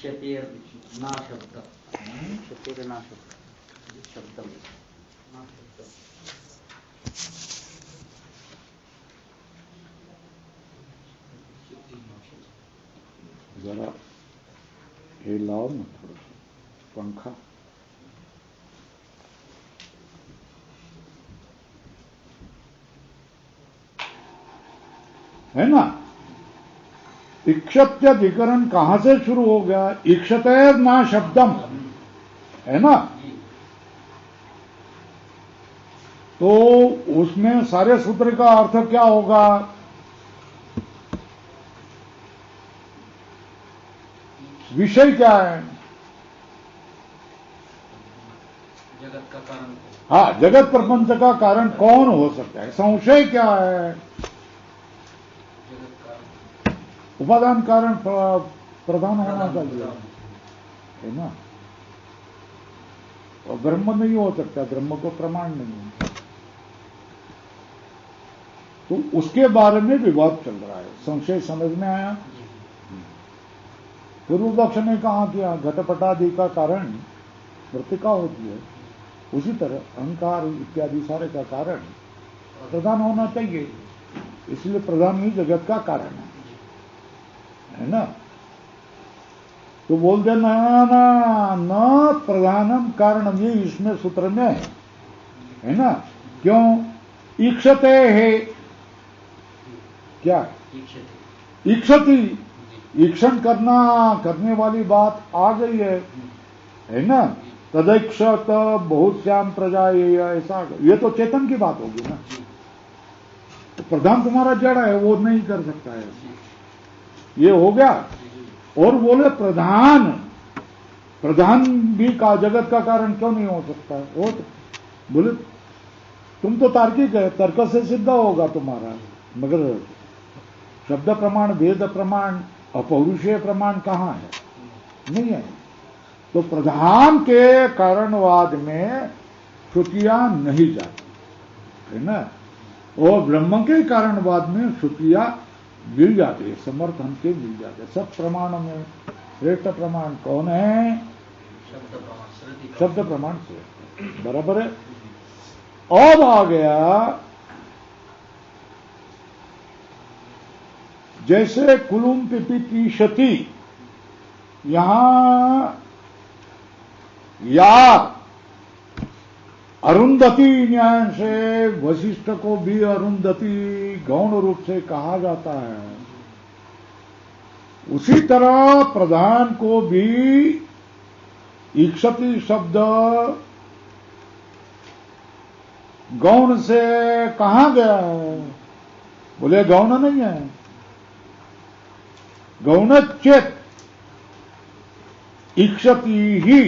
क्षतिर्ना शब्द क्षतिर्ना शब्दम जरा ये लाओ ना थोड़ा पंखा। है ना, इक्षत्यधिकरण कहां से शुरू हो गया? इक्षतेर ना शब्दम, है ना। तो उसमें सारे सूत्र का अर्थ क्या होगा? विषय क्या है? जगत का कारण। हाँ, जगत प्रपंच का कारण कौन हो सकता है? संशय क्या है? उपादान कारण प्रधान होना चाहिए, है ना। और ब्रह्म नहीं हो सकता, ब्रह्म को प्रमाण नहीं है। तो उसके बारे में विवाद चल रहा है। संशय समझ में आया? पूर्व पक्ष ने कहा किया घटपटादि का कारण मृतिका होती है, उसी तरह अहंकार इत्यादि सारे का कारण प्रधान होना चाहिए, इसलिए प्रधान ही जगत का कारण है ना। तो बोल दे ना ना न प्रधानम कारणम, ये इसमें सूत्र में है ना। क्यों? ईक्षते है, क्या ईक्षति, ईक्षण करने वाली बात आ गई है ना। तदैक्षत बहुत श्याम प्रजा, ऐसा ये तो चेतन की बात होगी ना। तो प्रधान तुम्हारा जड़ है, वो नहीं कर सकता है, ये हो गया। और बोले प्रधान भी का जगत का कारण क्यों नहीं हो सकता? वो तो बोले तुम तो तार्किक है, तर्क से सिद्ध होगा तुम्हारा, मगर शब्द प्रमाण, वेद प्रमाण, अपौरुषेय प्रमाण कहां है? नहीं है। तो प्रधान के कारणवाद में श्रुतियां नहीं जाती, है ना। और ब्रह्म के कारणवाद में श्रुतियां मिल जाती है, समर्थन के मिल जाते हैं। सब प्रमाणों में श्रेष्ठ प्रमाण कौन है? शब्द प्रमाण से बराबर है। अब आ गया जैसे कुलुम पिपीति शती, यहां या अरुंधति न्याय से वशिष्ठ को भी अरुंधति गौण रूप से कहा जाता है, उसी तरह प्रधान को भी ईक्षति शब्द गौण से कहा गया है। बोले गौण नहीं है, गौण चेत ईक्षति ही,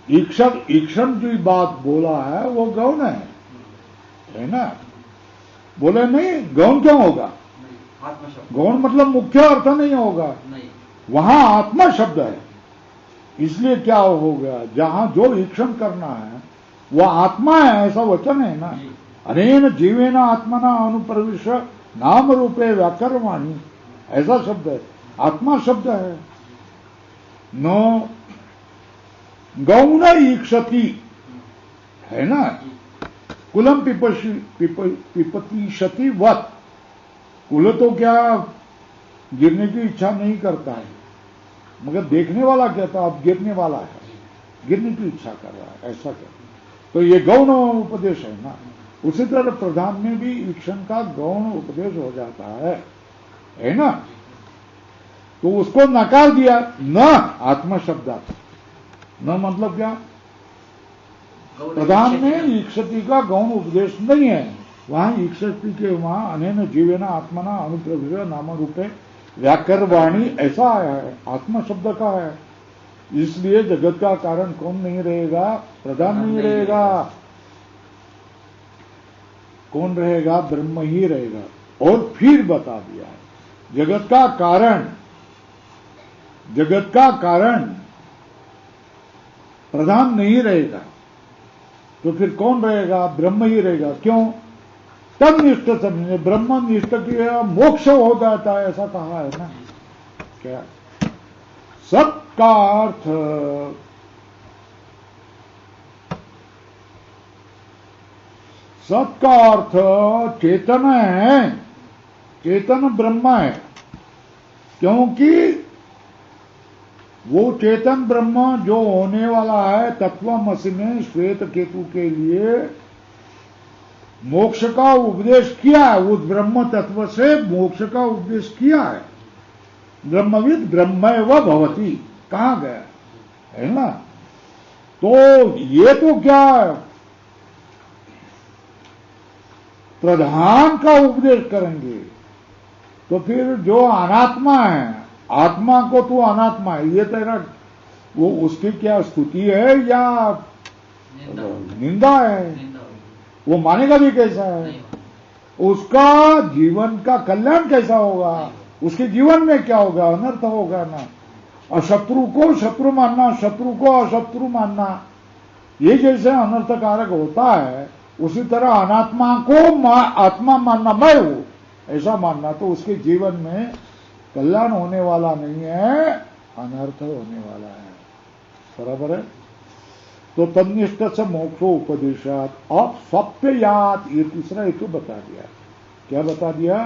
ईक्षण जो बात बोला है वो गौण है ना। बोले नहीं, गौण क्यों होगा? गौण मतलब मुख्य अर्थ नहीं होगा, वहां आत्मा शब्द है, इसलिए क्या हो गया? जहां जो ईक्षण करना है वो आत्मा है, ऐसा वचन है ना। अनेन जीवेन आत्मना अनुप्रविश नाम रूपे व्याकरवाणी, ऐसा शब्द है, आत्मा शब्द है। नो गौण ईक्षति, है ना। कुलम पिपति शति वत, कुल तो क्या गिरने की इच्छा नहीं करता है, मगर देखने वाला कहता अब गिरने वाला है, गिरने की इच्छा कर रहा है, ऐसा कहता। तो ये गौण उपदेश है ना। उसी तरह प्रधान में भी ईक्षण का गौण उपदेश हो जाता है ना। तो उसको नकार दिया, न आत्मा शब्दार्थ। न मतलब क्या? प्रधान में ईक्षति का गौण उपदेश नहीं है, वहां ईक्षति के वहां अनेन जीवेना आत्मना अनुप्रविश नाम रूपे व्याकरवाणी ऐसा आया है, आत्मा शब्द का है। इसलिए जगत का कारण कौन नहीं रहेगा? प्रधान नहीं रहेगा। कौन रहेगा? ब्रह्म ही रहेगा। और फिर बता दिया है जगत का कारण प्रधान नहीं रहेगा, तो फिर कौन रहेगा? ब्रह्म ही रहेगा। क्यों? तन्निष्ठ समझे, ब्रह्म निष्ठ की मोक्ष हो जाता है, ऐसा कहा है ना। क्या सत का अर्थ चेतन है, चेतन ब्रह्म है। क्योंकि वो चेतन ब्रह्म जो होने वाला है तत्वमसि में श्वेत केतु के लिए मोक्ष का उपदेश किया है, उस ब्रह्म तत्व से मोक्ष का उपदेश किया है। ब्रह्मविद ब्रह्मैव भवति कहां गया है ना। तो ये तो क्या है, प्रधान का उपदेश करेंगे तो फिर जो अनात्मा है, आत्मा को तो अनात्मा है, ये तेरा वो उसकी क्या स्तुति है या निंदा है, वो मानेगा भी कैसा है, उसका जीवन का कल्याण कैसा होगा, उसके जीवन में क्या होगा, अनर्थ होगा ना। और शत्रु को शत्रु मानना, शत्रु को अशत्रु मानना, ये जैसे अनर्थकारक होता है, उसी तरह अनात्मा को आत्मा मानना, मैं हूं ऐसा मानना, तो उसके जीवन में कल्याण होने वाला नहीं है, अनर्थ होने वाला है। बराबर है। तो तन्निष्ठ से मोक्षो उपदेशात अब स्वप्यात, ये तीसरा हेतु बता दिया। क्या बता दिया?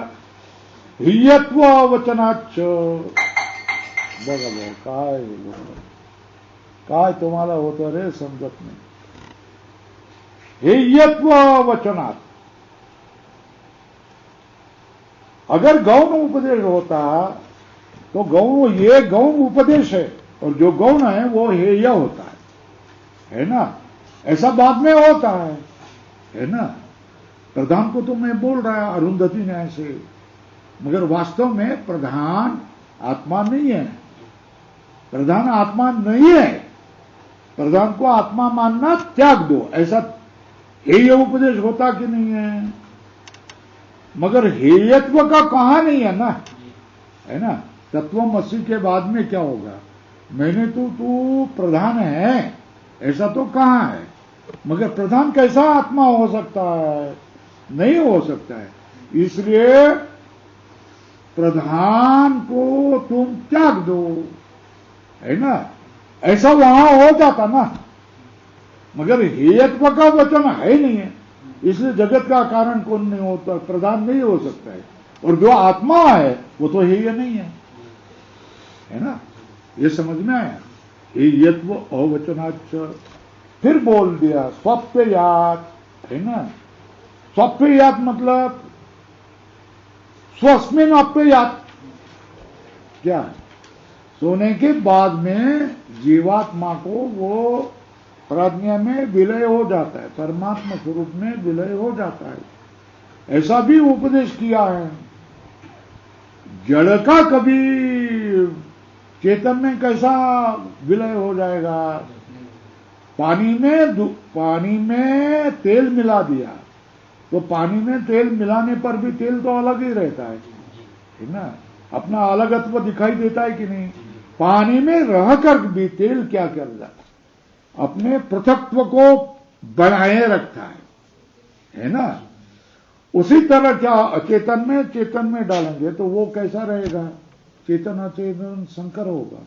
हियत्व वचनाच। बघा काय तुम्हाला होतं रे समजत नाही। हेयत्व वचनात्, अगर गौण उपदेश होता तो गौण, ये गौण उपदेश है और जो गौण है वो हेय होता है ना। ऐसा बाद में होता है ना। प्रधान को तो मैं बोल रहा है अरुंधति न्याय से, मगर वास्तव में प्रधान आत्मा नहीं है, प्रधान आत्मा नहीं है। प्रधान को आत्मा मानना त्याग दो, ऐसा हेय उपदेश होता कि नहीं है। मगर हेयत्व का कहा नहीं है ना, है ना। तत्वमसि के बाद में क्या होगा, मैंने तो तू प्रधान है ऐसा तो कहा है, मगर प्रधान कैसा आत्मा हो सकता है, नहीं हो सकता है। इसलिए प्रधान को तुम त्याग दो, है ना, ऐसा वहां हो जाता ना। मगर हेयत्व का वचन है नहीं है, इसलिए जगत का कारण कौन नहीं होता, प्रधान नहीं हो सकता है। और जो आत्मा है वो तो हेय नहीं है ना। ये समझ में आया। हेयत्व अवचनाच। फिर बोल दिया स्वप्यात, है ना। स्वप्यात मतलब स्वस्मिन अप्यात, क्या सोने के बाद में जीवात्मा को वो प्राज्ञा में विलय हो जाता है, परमात्मा स्वरूप में विलय हो जाता है, ऐसा भी उपदेश किया है। जड़ का कभी चेतन में कैसा विलय हो जाएगा, पानी में तेल मिला दिया तो पानी में तेल मिलाने पर भी तेल तो अलग ही रहता है ना, अपना अलगत्व दिखाई देता है कि नहीं। पानी में रहकर भी तेल क्या कर जाता, अपने पृथकत्व को बनाए रखता है ना। उसी तरह क्या चेतन में डालेंगे तो वो कैसा रहेगा, चेतन अचेतन संकर होगा।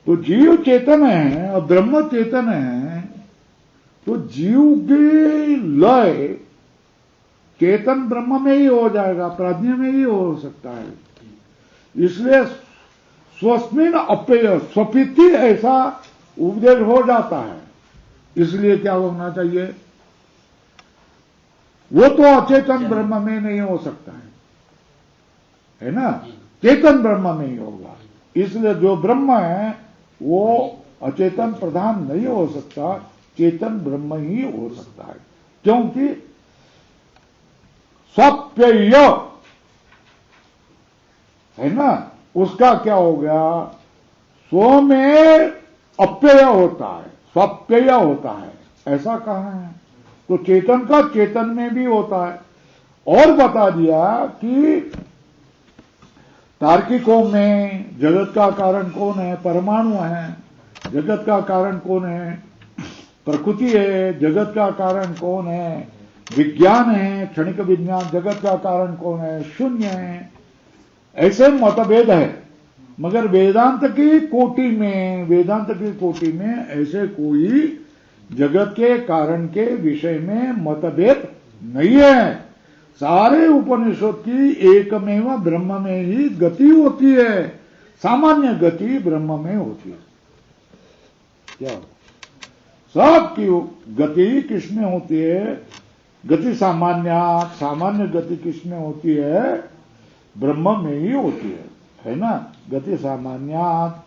तो जीव चेतन है और ब्रह्म चेतन है, तो जीव की लय चेतन ब्रह्म में ही हो जाएगा, प्राज्ञ में ही हो सकता है। इसलिए स्वस्मिन अप्यय, स्वपिति ऐसा उपदेश हो जाता है। इसलिए क्या होना चाहिए, वो तो अचेतन ब्रह्म में नहीं हो सकता है ना, चेतन ब्रह्म में ही होगा। इसलिए जो ब्रह्म है वो अचेतन प्रधान नहीं हो सकता, चेतन ब्रह्म ही हो सकता है। क्योंकि स्वप्यय है ना, उसका क्या हो गया, स्व में अप्यय होता है, स्वप्यय होता है, ऐसा कहा है। तो चेतन का चेतन में भी होता है। और बता दिया कि तार्किकों में जगत का कारण कौन है, परमाणु है। जगत का कारण कौन है, प्रकृति है। जगत का कारण कौन है, विज्ञान है, क्षणिक विज्ञान। जगत का कारण कौन है, शून्य है। ऐसे मतभेद है मगर वेदांत की कोटि में ऐसे कोई जगत के कारण के विषय में मतभेद नहीं है। सारे उपनिषद की एकमेव ब्रह्म में ही गति होती है, सामान्य गति ब्रह्म में होती है। क्या सबकी गति किसमें होती है? गति सामान्य गति किसमें होती है? ब्रह्म में ही होती है ना? गति सामान्यात।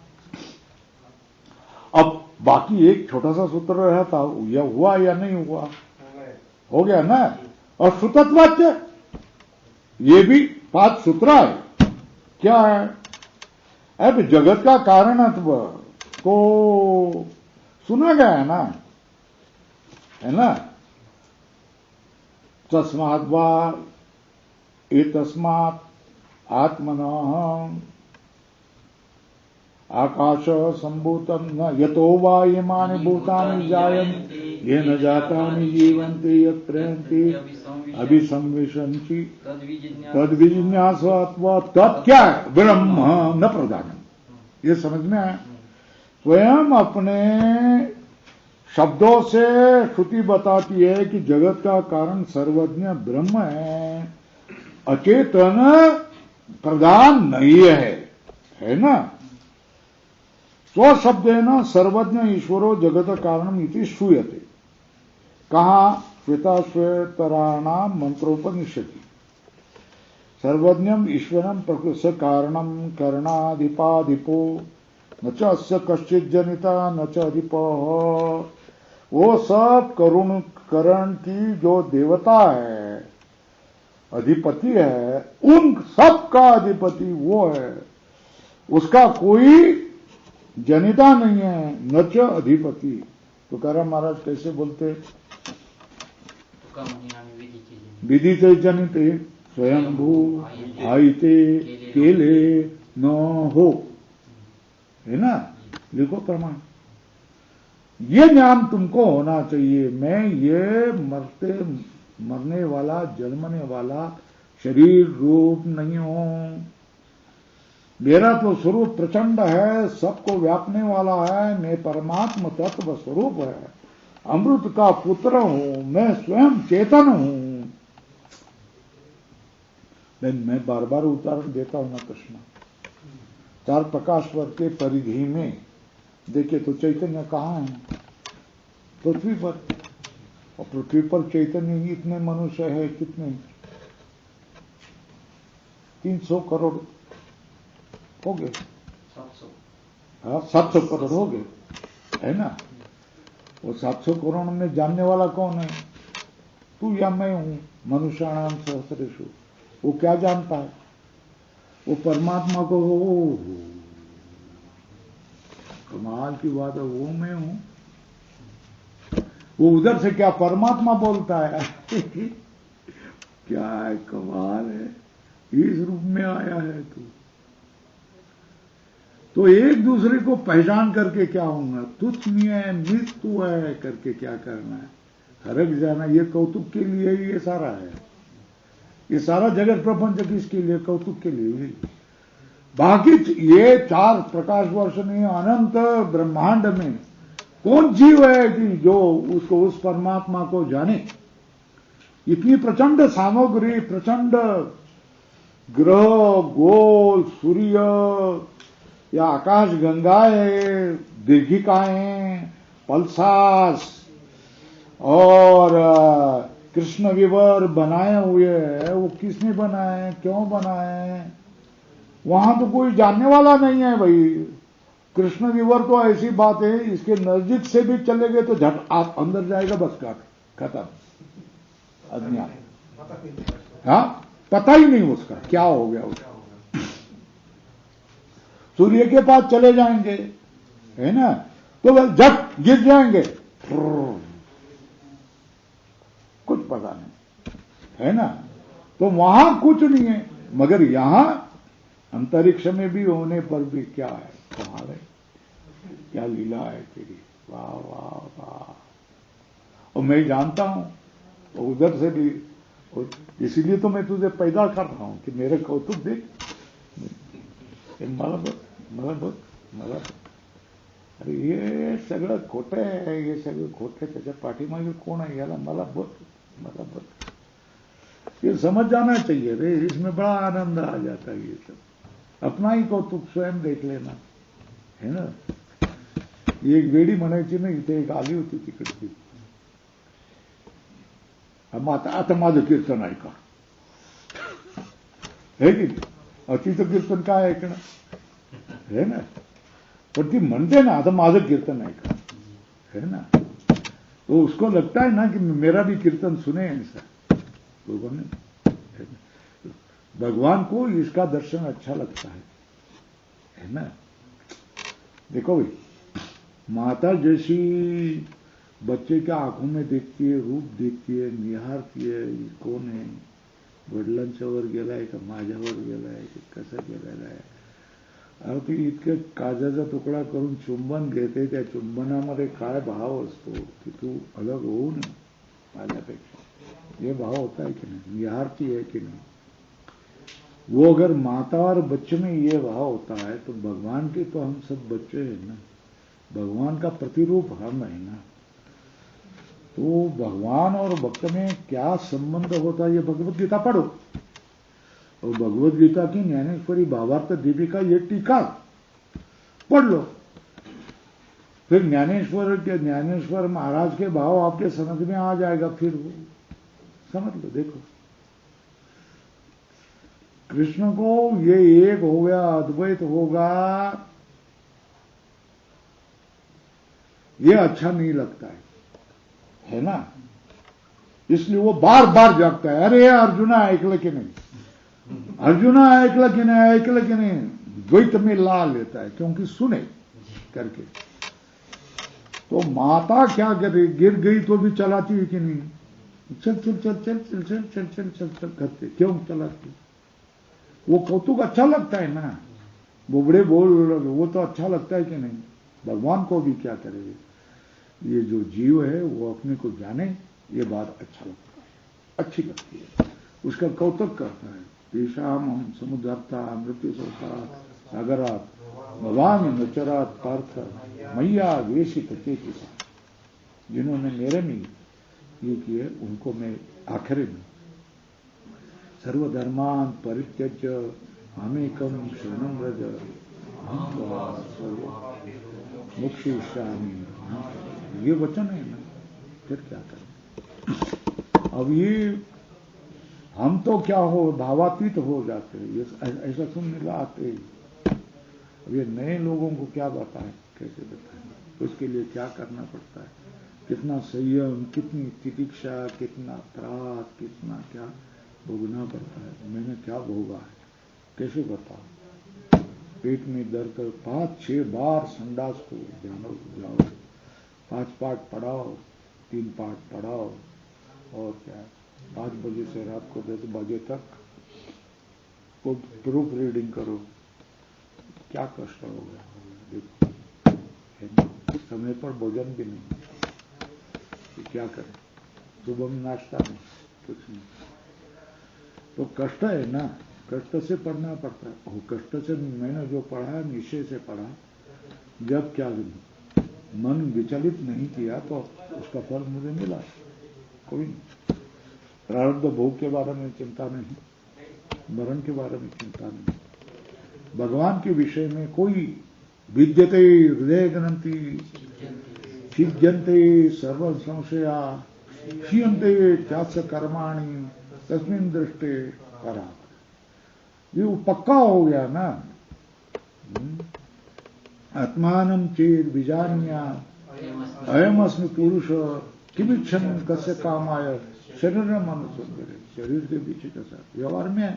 अब बाकी एक छोटा सा सूत्र रहा था, यह हुआ या नहीं हुआ? हो गया ना। और श्रुतत्वाच्य ये भी 5 सूत्र है। क्या है? अब जगत का कारणत्व को सुना गया है ना? तस्मात् वा एतस्मात् आत्मनः आकाश संभूतम न यतो वा इमानि भूतानि जायन्ते येन जातानि जीवन्ते यत्रन्ति अभिसंविशन्ति तद्विजिज्ञासत्वा तत् क्या है? ब्रह्म न प्रधानम। ये समझ में आया? स्वयं अपने शब्दों से श्रुति बताती है कि जगत का कारण सर्वज्ञ ब्रह्म है, अचेतन प्रधान नहीं है ना? स्वशब्देन सर्वज्ञ ईश्वरो जगत कारणम इति श्रूयते। कहा? श्वेताश्वेतराणाम मंत्रोपनिषदि। सर्वज्ञम ईश्वरम प्रकृति कारणम करणाधिपाधिपो न च अस्य कश्चित् जनिता न च अधिपः। वो सब करण की जो देवता है, अधिपति है, उन सब का अधिपति वो है, उसका कोई जनिता नहीं है, न च अधिपति। तो कह रहा महाराज कैसे बोलते? विधि से जनिते स्वयंभू आयते केले न हो, है ना? लिखो प्रमाण। ये ज्ञान तुमको होना चाहिए, मैं ये मरने वाला जन्मने वाला शरीर रूप नहीं हूं। मेरा तो स्वरूप प्रचंड है, सबको व्यापने वाला है। मैं परमात्मा तत्व स्वरूप है, अमृत का पुत्र हूं, मैं स्वयं चेतन हूं। मैं बार बार उदाहरण देता हूं ना कृष्ण। 4 प्रकाश वर्ग के परिधि में देखिए तो चैतन्य कहाँ है? पृथ्वी पर। और पृथ्वी पर चैतन्य ही इतने मनुष्य है, कितने? 300 करोड़ हो गए, 700 करोड़ हो गए, है ना? वो 700 करोड़ में जानने वाला कौन है? तू या मैं हूं। मनुष्याणाम सहस्रेषु। वो क्या जानता है? वो परमात्मा को, कमाल की बात है, वो मैं हूं। वो उधर से क्या परमात्मा बोलता है? क्या है, कमाल है, इस रूप में आया है तू। तो एक दूसरे को पहचान करके क्या होगा? तुच्छ नहीं है, नित तू है करके क्या करना है? हरक जाना। ये कौतुक के लिए ही ये सारा है। ये सारा जगत प्रपंच किसके लिए? कौतुक के लिए। बाकी ये 4 प्रकाश वर्ष में अनंत ब्रह्मांड में कौन जीव है कि जो उसको, उस परमात्मा को जाने? इतनी प्रचंड सामग्री, प्रचंड ग्रह, गोल, सूर्य या आकाश गंगाएं, दीर्घिकाएं, पल्सास और कृष्ण विवर बनाए हुए हैं। वो किसने बनाए, क्यों बनाए? वहां तो कोई जानने वाला नहीं है भाई। कृष्ण विवर तो ऐसी बात है, इसके नजदीक से भी चले गए तो झट आप अंदर जाएगा, बस खत्म, अज्ञान। हाँ, पता ही नहीं उसका क्या हो गया उसका। सूर्य के पास चले जाएंगे, है ना, तो बस झट गिर जाएंगे, कुछ पता नहीं, है ना। तो वहां कुछ नहीं है, मगर यहां अंतरिक्ष में भी होने पर भी क्या है, कमाल है, क्या लीला है तेरी, वाह वाह वाह। और मैं जानता हूं, तो उधर से भी, इसीलिए तो मैं तुझे पैदा कर रहा हूं कि मेरे कौतुक देख। मला अरे हे सगळं खोटं आहे, हे सगळं खोटं आहे, त्याच्या पाठीमागे कोण आहे याला मला बत ये समझ जाना चाहिए रे, इसमें बड़ा आनंद आ जाता है। ये सब अपना ही कौतुक स्वयं देख लेना है ना। एक वेडी म्हणायची ना, इथे एक आली होती तिकडची, आता माझं कीर्तन ऐका, है की नाही, तिचं कीर्तन काय ऐकणं है ना, पण ती म्हणते ना आता माझं कीर्तन ऐका, है ना, तो उसको लगता है ना कि मेरा भी कीर्तन सुने ऐसा लोगों ने। भगवान को इसका दर्शन अच्छा लगता है ना। देखो भाई, माता जैसी बच्चे के आंखों में देखती है, रूप देखती है, निहारती है, कौन है, वडिलांच्या वर गेलाय का माझ्यावर गेलाय की कसा गेलेला आहे, अरे ती इतके काजाचा तुकडा करून चुंबन घेते, त्या चुंबनामध्ये काय भाव असतो की तू अलग होऊ नये माझ्यापेक्षा, ये भाव होता है कि नहीं, निहारती है कि नहीं। वो अगर माता और बच्चे में ये भाव होता है तो भगवान के तो हम सब बच्चे हैं ना, भगवान का प्रतिरूप हम है ना। तो भगवान और भक्त में क्या संबंध होता है, ये भगवत गीता पढ़ो, और भगवत गीता की ज्ञानेश्वरी भावार्थ दीपिका ये टीका पढ़ लो, फिर ज्ञानेश्वर महाराज के भाव आपके समझ में आ जाएगा, फिर वो समझ लो। देखो कृष्ण को ये एक हो गया, अद्वैत होगा, ये अच्छा नहीं लगता है ना, इसलिए वो बार बार जागता है, अरे अर्जुना ऐकलं की नहीं, अर्जुना ऐकलं की नहीं, ऐकलं की नहीं, द्वैत में ला लेता है, क्योंकि सुने करके। तो माता क्या करे, गिर गई तो भी चलाती है कि नहीं, चल चल चल चल चल चल चल चल चल चल करते, क्यों चलाती, वो कौतुक अच्छा लगता है ना, बुबड़े बोल वो तो अच्छा लगता है कि नहीं। भगवान को भी क्या करे, ये जो जीव है वो अपने को जाने, ये बात अच्छा लगता है, अच्छी लगती है, उसका कौतुक करता है। तेषाम हम समुद्रता मृत्यु सोता सागरात भवामी नचरात पार्थ मैया वेशित चेतिसा, जिन्होंने मेरे में ये किए उनको मैं आखिरी में सर्वधर्मान परित्यज्य मामेकम शरणं व्रज मोक्षयिष्यामि, ये वचन है ना, फिर क्या करें। अब ये हम तो क्या हो भावातीत हो जाते हैं, ये ऐसा सुनने लाते। अब ये नए लोगों को क्या बताएं, कैसे बताएं, उसके लिए क्या करना पड़ता है, कितना संयम, कितनी तितिक्षा, कितना त्रास, कितना क्या भोगना पड़ता है। मैंने क्या भोगा है कैसे बताओ। पेट में दर्द, 5-6 बार संडास को जाओ, 5 पाठ पढ़ाओ, 3 पाठ पढ़ाओ, और क्या 5 बजे से रात को 10 बजे तक को प्रूफ रीडिंग करो, क्या कष्ट हो गया। देखो समय पर भोजन भी नहीं, तो क्या करें, सुबह में नाश्ता नहीं, कुछ नहीं, तो कष्ट है ना, कष्ट से पढ़ना पड़ता है। वो कष्ट से मैंने जो पढ़ा निश्चय से पढ़ा, जब क्या मन विचलित नहीं किया तो उसका फल मुझे मिला, कोई नहीं। प्रारब्ध भोग के बारे में चिंता नहीं, मरण के बारे में चिंता नहीं, भगवान के विषय में कोई विद्यते हृदय ग्रंथि छिद्यन्ते सर्व संशया क्षीयन्ते चास्य कर्माणि तस्मिन् दृष्टे परा। ये पक्का हो गया ना, आत्मानं चेद विजान्या अयमस्मि पुरुष किमिच्छन् कस्य कामाय शरीर मन सुंदर, शरीर के पीछे कैसा व्यवहार में है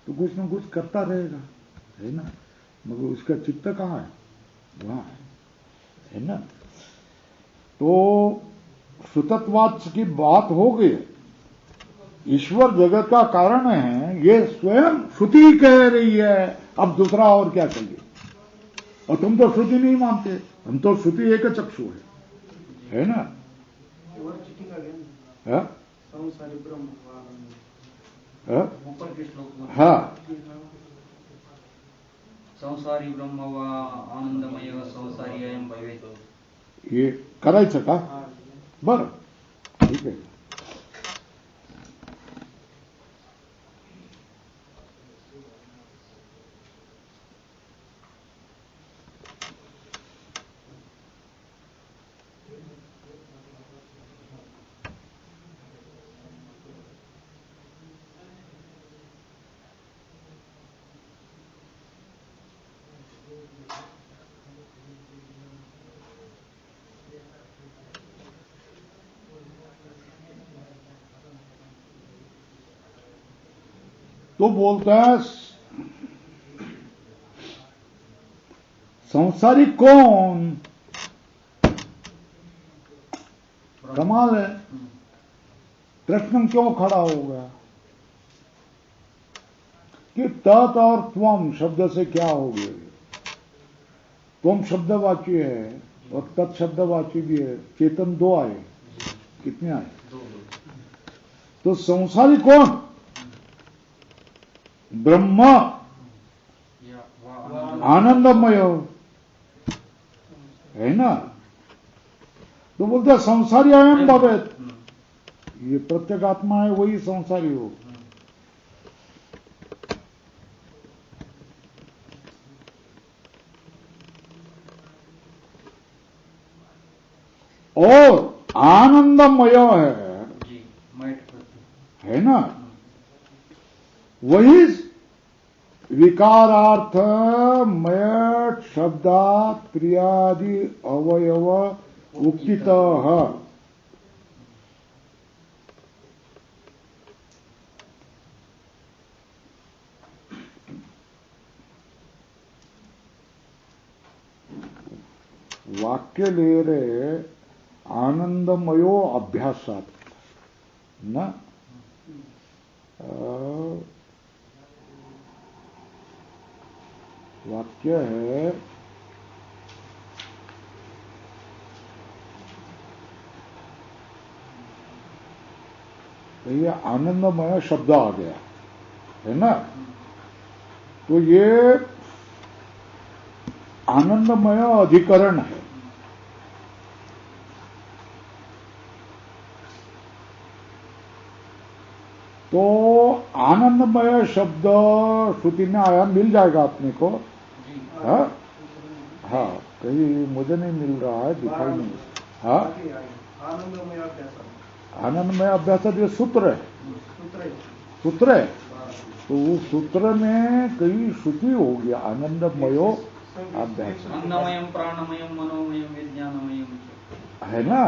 तो कुछ न कुछ करता रहेगा, है ना, मगर उसका चित्त कहाँ है, वहां है ना। तो श्रुतत्वाच की बात हो गई, ईश्वर जगत का कारण है, ये स्वयं श्रुति कह रही है, अब दूसरा और क्या चाहिए। और तुम तो श्रुति नहीं मानते, हम तो श्रुति एक चक्षु है ना। हाँ संसारी ब्रह्म व आनंदमय संसारी अयम भवेत. हे करायचं का? बरं, ठीक आहे. तो बोलता है संसारी कौन? कमाल है, प्रश्न क्यों खड़ा हो गया कि तत् और त्वम शब्द से क्या हो गए? त्वम शब्दवाची है और तत् शब्दवाची भी है. चेतन दो आए, कितने आए? तो संसारी कौन? ब्रह्म आनंदमय है ना. तो बोलते संसारी अयम भवेत. ये प्रत्येक आत्मा है, वही संसारी हो. और आनंदमय है ना. वही विकारार्थ मयट शब्दात क्रियादि अवयव उक्तितः वाक्य ले रहे आनंदमयो अभ्यासात न. वाक्य है ये आनंदमय शब्द आ गया है ना. तो ये आनंदमय अधिकरण है. तो आनंदमय शब्द श्रुति में आया, मिल जाएगा अपने को. हाँ हाँ, कहीं मुझे नहीं मिल रहा है, दिखाई नहीं. हाँ, आनंदमय अभ्यास ये सूत्र है. सूत्र है. तो वो सूत्र में कई श्रुति हो गया आनंदमयो अभ्यास. अन्नमयम प्राणमयम मनोमयम विज्ञानमयम है ना.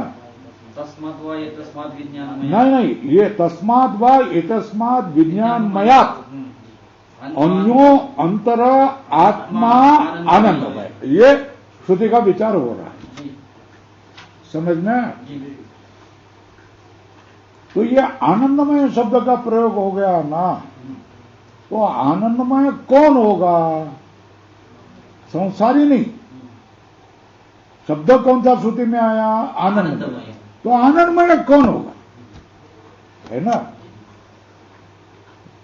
तस्मात् वा एतस्मात् विज्ञानमयम. नहीं, ये तस्मात् वा एतस्मात् विज्ञानमयात् अन्यो अंतर आत्मा आनंदमय. ये श्रुति का विचार हो रहा है, समझना. तो ये आनंदमय शब्द का प्रयोग हो गया ना. तो आनंदमय कौन होगा? संसारी नहीं. शब्द कौन सा श्रुति में आया? आनंदमय. तो आनंदमय कौन होगा? है ना.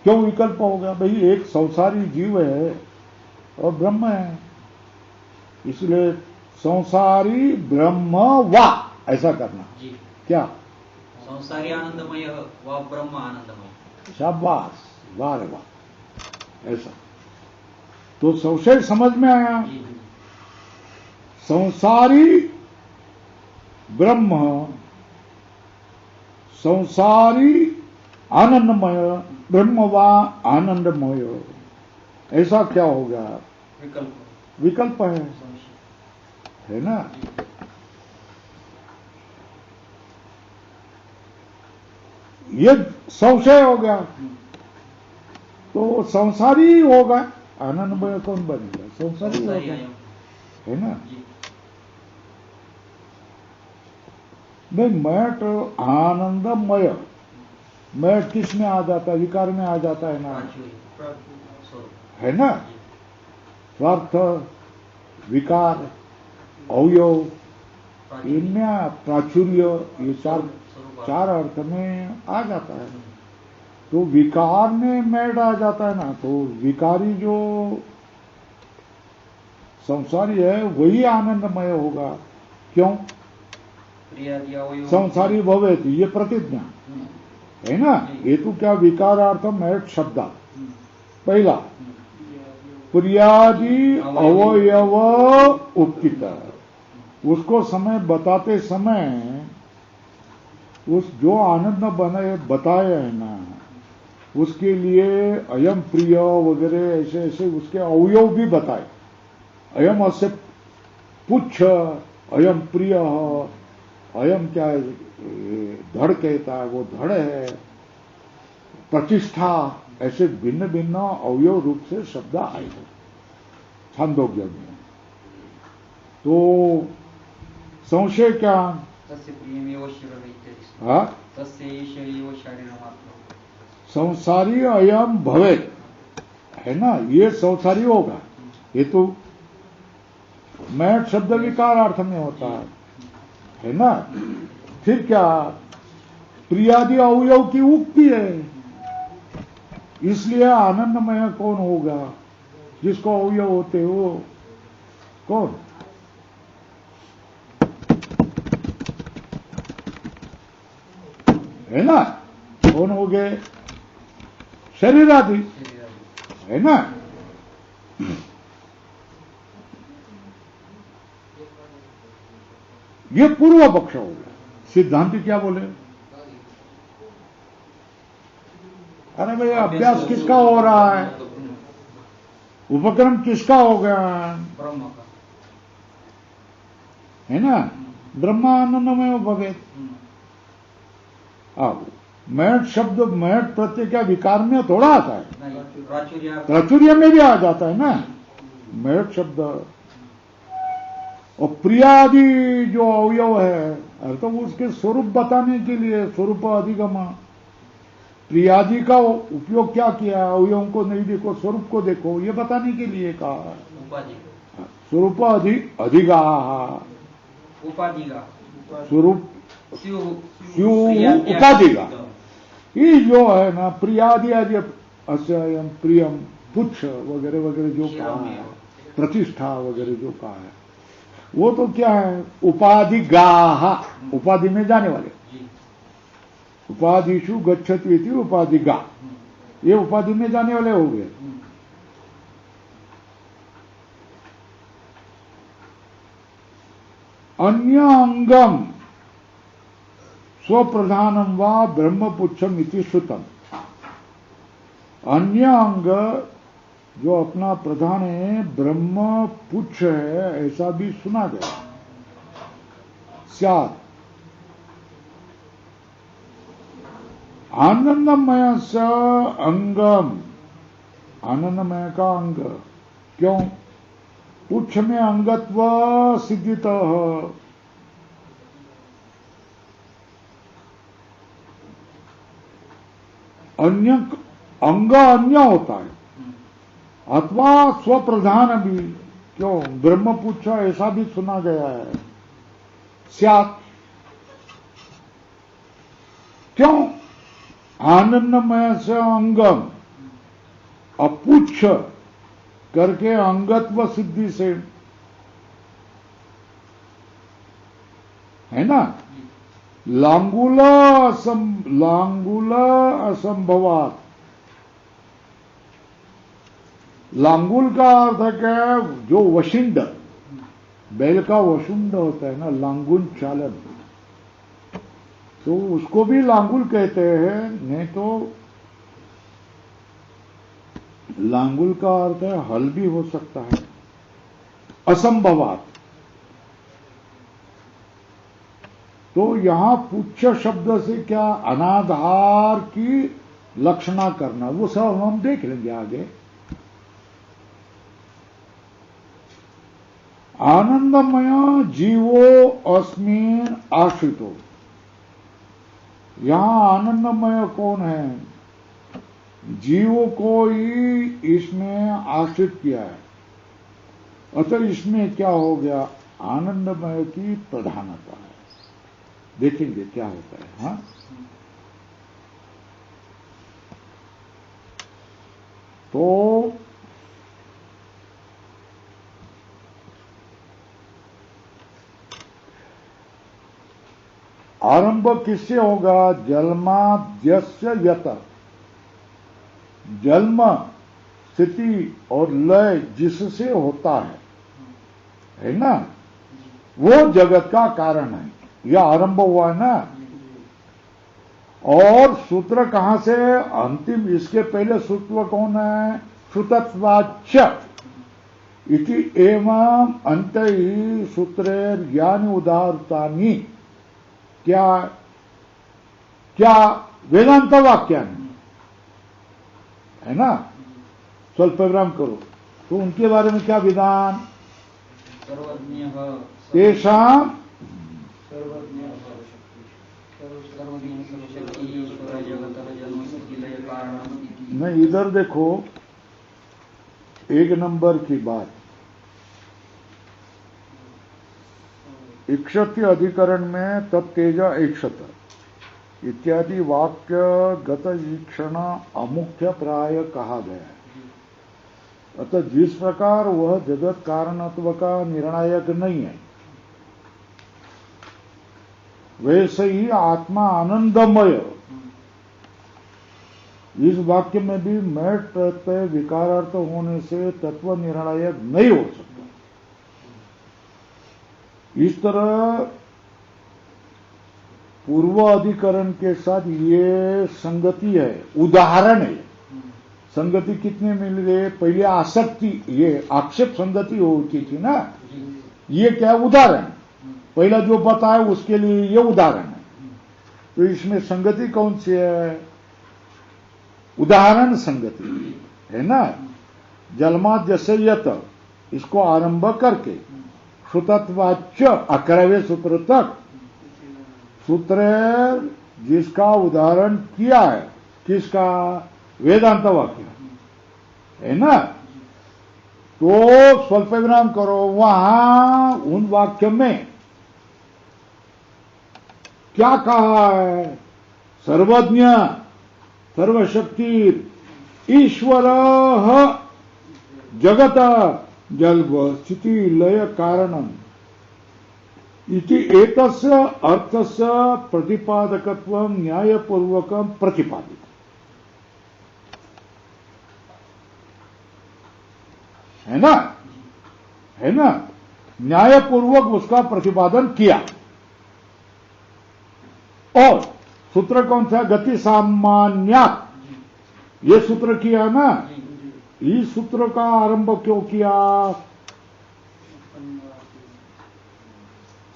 क्यों विकल्प हो गया? भाई एक संसारी जीव है और ब्रह्म है, इसलिए संसारी ब्रह्म वा ऐसा करना. क्या? संसारी आनंदमय व ब्रह्म आनंदमय. शाबाश, वाह रे वाह. ऐसा तो संशय समझ में आया. संसारी ब्रह्म, संसारी आनंदमय, ब्रह्म वा आनंदमय, ऐसा क्या हो गया? विकल्प है ना. ये संशय हो गया. तो संसारी होगा, आनंदमय कौन बनेगा? संसारी होगा, है ना. नहीं, मैट आनंदमय, मैट किस में आ जाता है? विकार में आ जाता है ना, है ना. स्वार्थ, विकार, अवयव, इनमें प्राचुर्य, ये चार अर्थ में आ जाता है. तो विकार में मैट आ जाता है ना. तो विकारी जो संसारी है वही आनंदमय होगा। क्यों? प्रियादि अवयव संसारी भवेत, ये प्रतिज्ञा है ना। हेतु क्या? विकारार्थम है शब्द। पहला प्रियादि अवयव उक्तिता, उसको समय बताते समय उस जो आनंद बने बताए है ना, उसके लिए अयम प्रिय वगैरह ऐसे ऐसे उसके अवयव भी बताए। अयम अस्य पुच्छ, अयम प्रिय, अयम क्या है, धड़ कहता है वो धड़ है, प्रतिष्ठा, ऐसे भिन्न भिन्न अवयव रूप से शब्द आए हो छांदोग्य में। तो संशय क्या? तस्य प्रियमेव शिवः इत्यादि। हाँ, तस्य एष एव शरीरमात्रम्। संसारी अयम भवेत है ना, ये संसारी होगा। ये तो मैट शब्द विकारार्थ में होता है ना। फिर क्या? प्रियादि अवयव की उक्ति है, इसलिए आनंदमय कौन होगा? जिसको अवयव होते हो कौन? है ना, कौन हो गए? शरीर आदि है ना। ये पूर्व पक्ष हो गया। सिद्धांति क्या बोले? अरे भाई अभ्यास किसका हो रहा है? उपक्रम किसका हो गया? ब्रह्म का है ना। ब्रह्मानंदमय भवेत। अब मैट शब्द मैट प्रत्यय क्या विकार में थोड़ा आता है? नहीं, प्राचुर्यार्थ प्राचुर्य में भी आ जाता है ना मैट शब्द। और प्रियादि जो अवयव है तो उसके स्वरूप बताने के लिए स्वरूप अधिगम। प्रियादि का उपयोग क्या किया? अवयवों को नहीं देखो, स्वरूप को देखो, ये बताने के लिए कहा। उपाधि स्वरूप अधिगा, उपाधि का स्वरूप स्यु उपाधिगा। ये जो है ना प्रियादि आदि अस्य प्रियम पुच्छ वगैरह वगैरह जो कहा है, प्रतिष्ठा वगैरह जो कहा है, वो तो क्या है? उपाधिगाह, उपाधि में जाने वाले। उपाधिषु गच्छति इति उपाधिगा, ये उपाधि में जाने वाले हो गए। अन्य अंगम स्वप्रधानम वा ब्रह्मपुच्छम इति श्रुतम। अन्य अंग जो अपना प्रधान है ब्रह्म पुच्छ है, ऐसा भी सुना गया। स्यात् आनंदमय स अंगम, आनंदमय का अंग। क्यों? पुच्छ में अंगत्व सिद्धितः, अन्य अंग अन्य होता है, अथवा स्वप्रधान भी। क्यों? ब्रह्मपुच्छ ऐसा भी सुना गया है। स्यात्, क्यों? आनंदमय से अंगम, अपुच्छ करके अंगत्व सिद्धि से, है ना। लांगुल असंभवात, लांगुल का अर्थ है क्या? जो वशिंड, बैल का वशुंड होता है ना, लांगुल चालन, तो उसको भी लांगुल कहते हैं। नहीं तो लांगुल का अर्थ है हल भी हो सकता है। असंभवात, तो यहां पुच्छ शब्द से क्या? अनाधार की लक्षणा करना, वो सब हम देख लेंगे आगे। आनंदमय जीवो अस्मिन् आश्रितो, यहां आनंदमय कौन है? जीव को ही इसमें आश्रित किया है। अतः इसमें क्या हो गया? आनंदमय की प्रधानता है। देखेंगे क्या होता है। हाँ, तो आरंभ किससे होगा? जन्माद्यस्य यत, जन्म स्थिति और लय जिससे होता है ना, वो जगत का कारण है। यह आरंभ हुआ ना। और सूत्र कहां से? अंतिम, इसके पहले सूत्र कौन है? श्रुतत्वाच्य इति एवं अंतहि सूत्रेर ज्ञान उदाहरतानि। क्या क्या वेदांत वाक्य है ना। स्वल्प विराम करो। तो उनके बारे में क्या विधान? तेषाम नहीं, इधर देखो, एक नंबर की बात, इक्षति अधिकरण में तत्तेज इक्षत इत्यादि वाक्य गत ईक्षण अमुख्य प्राय कहा गया है। अतः जिस प्रकार वह जगत कारणत्व का निर्णायक नहीं है, वैसे ही आत्मा आनंदमय, इस वाक्य में भी मैट प्रत्यय विकारार्थ होने से तत्व निर्णायक नहीं हो सकता। इस तरह पूर्व अधिकरण के साथ ये संगति है, उदाहरण है। संगति कितने मिल गए? पहले आसक्ति, ये आक्षेप संगति होती थी ना, ये क्या उदाहरण? पहला जो बताया उसके लिए ये उदाहरण है। तो इसमें संगति कौन सी है? उदाहरण संगति है ना। जन्माद् जैसे यत, इसको आरंभ करके श्रुतत्वाच्य 11वें सूत्र तक, सूत्र जिसका उदाहरण किया है, किसका? वेदांत वाक्य है ना। तो स्वल्प विराम करो। वहां उन वाक्य में क्या कहा है? सर्वज्ञ, सर्वशक्ति, ईश्वर जगत जल्प स्थिति लय कारणम इति एतस्य अर्थस्य प्रतिपादकत्वं न्यायपूर्वकं प्रतिपादित है ना, है ना। न्यायपूर्वक उसका प्रतिपादन किया। और सूत्र कौन सा? गति सामान्यात्, ये सूत्र किया ना। इस सूत्र का आरंभ क्यों किया?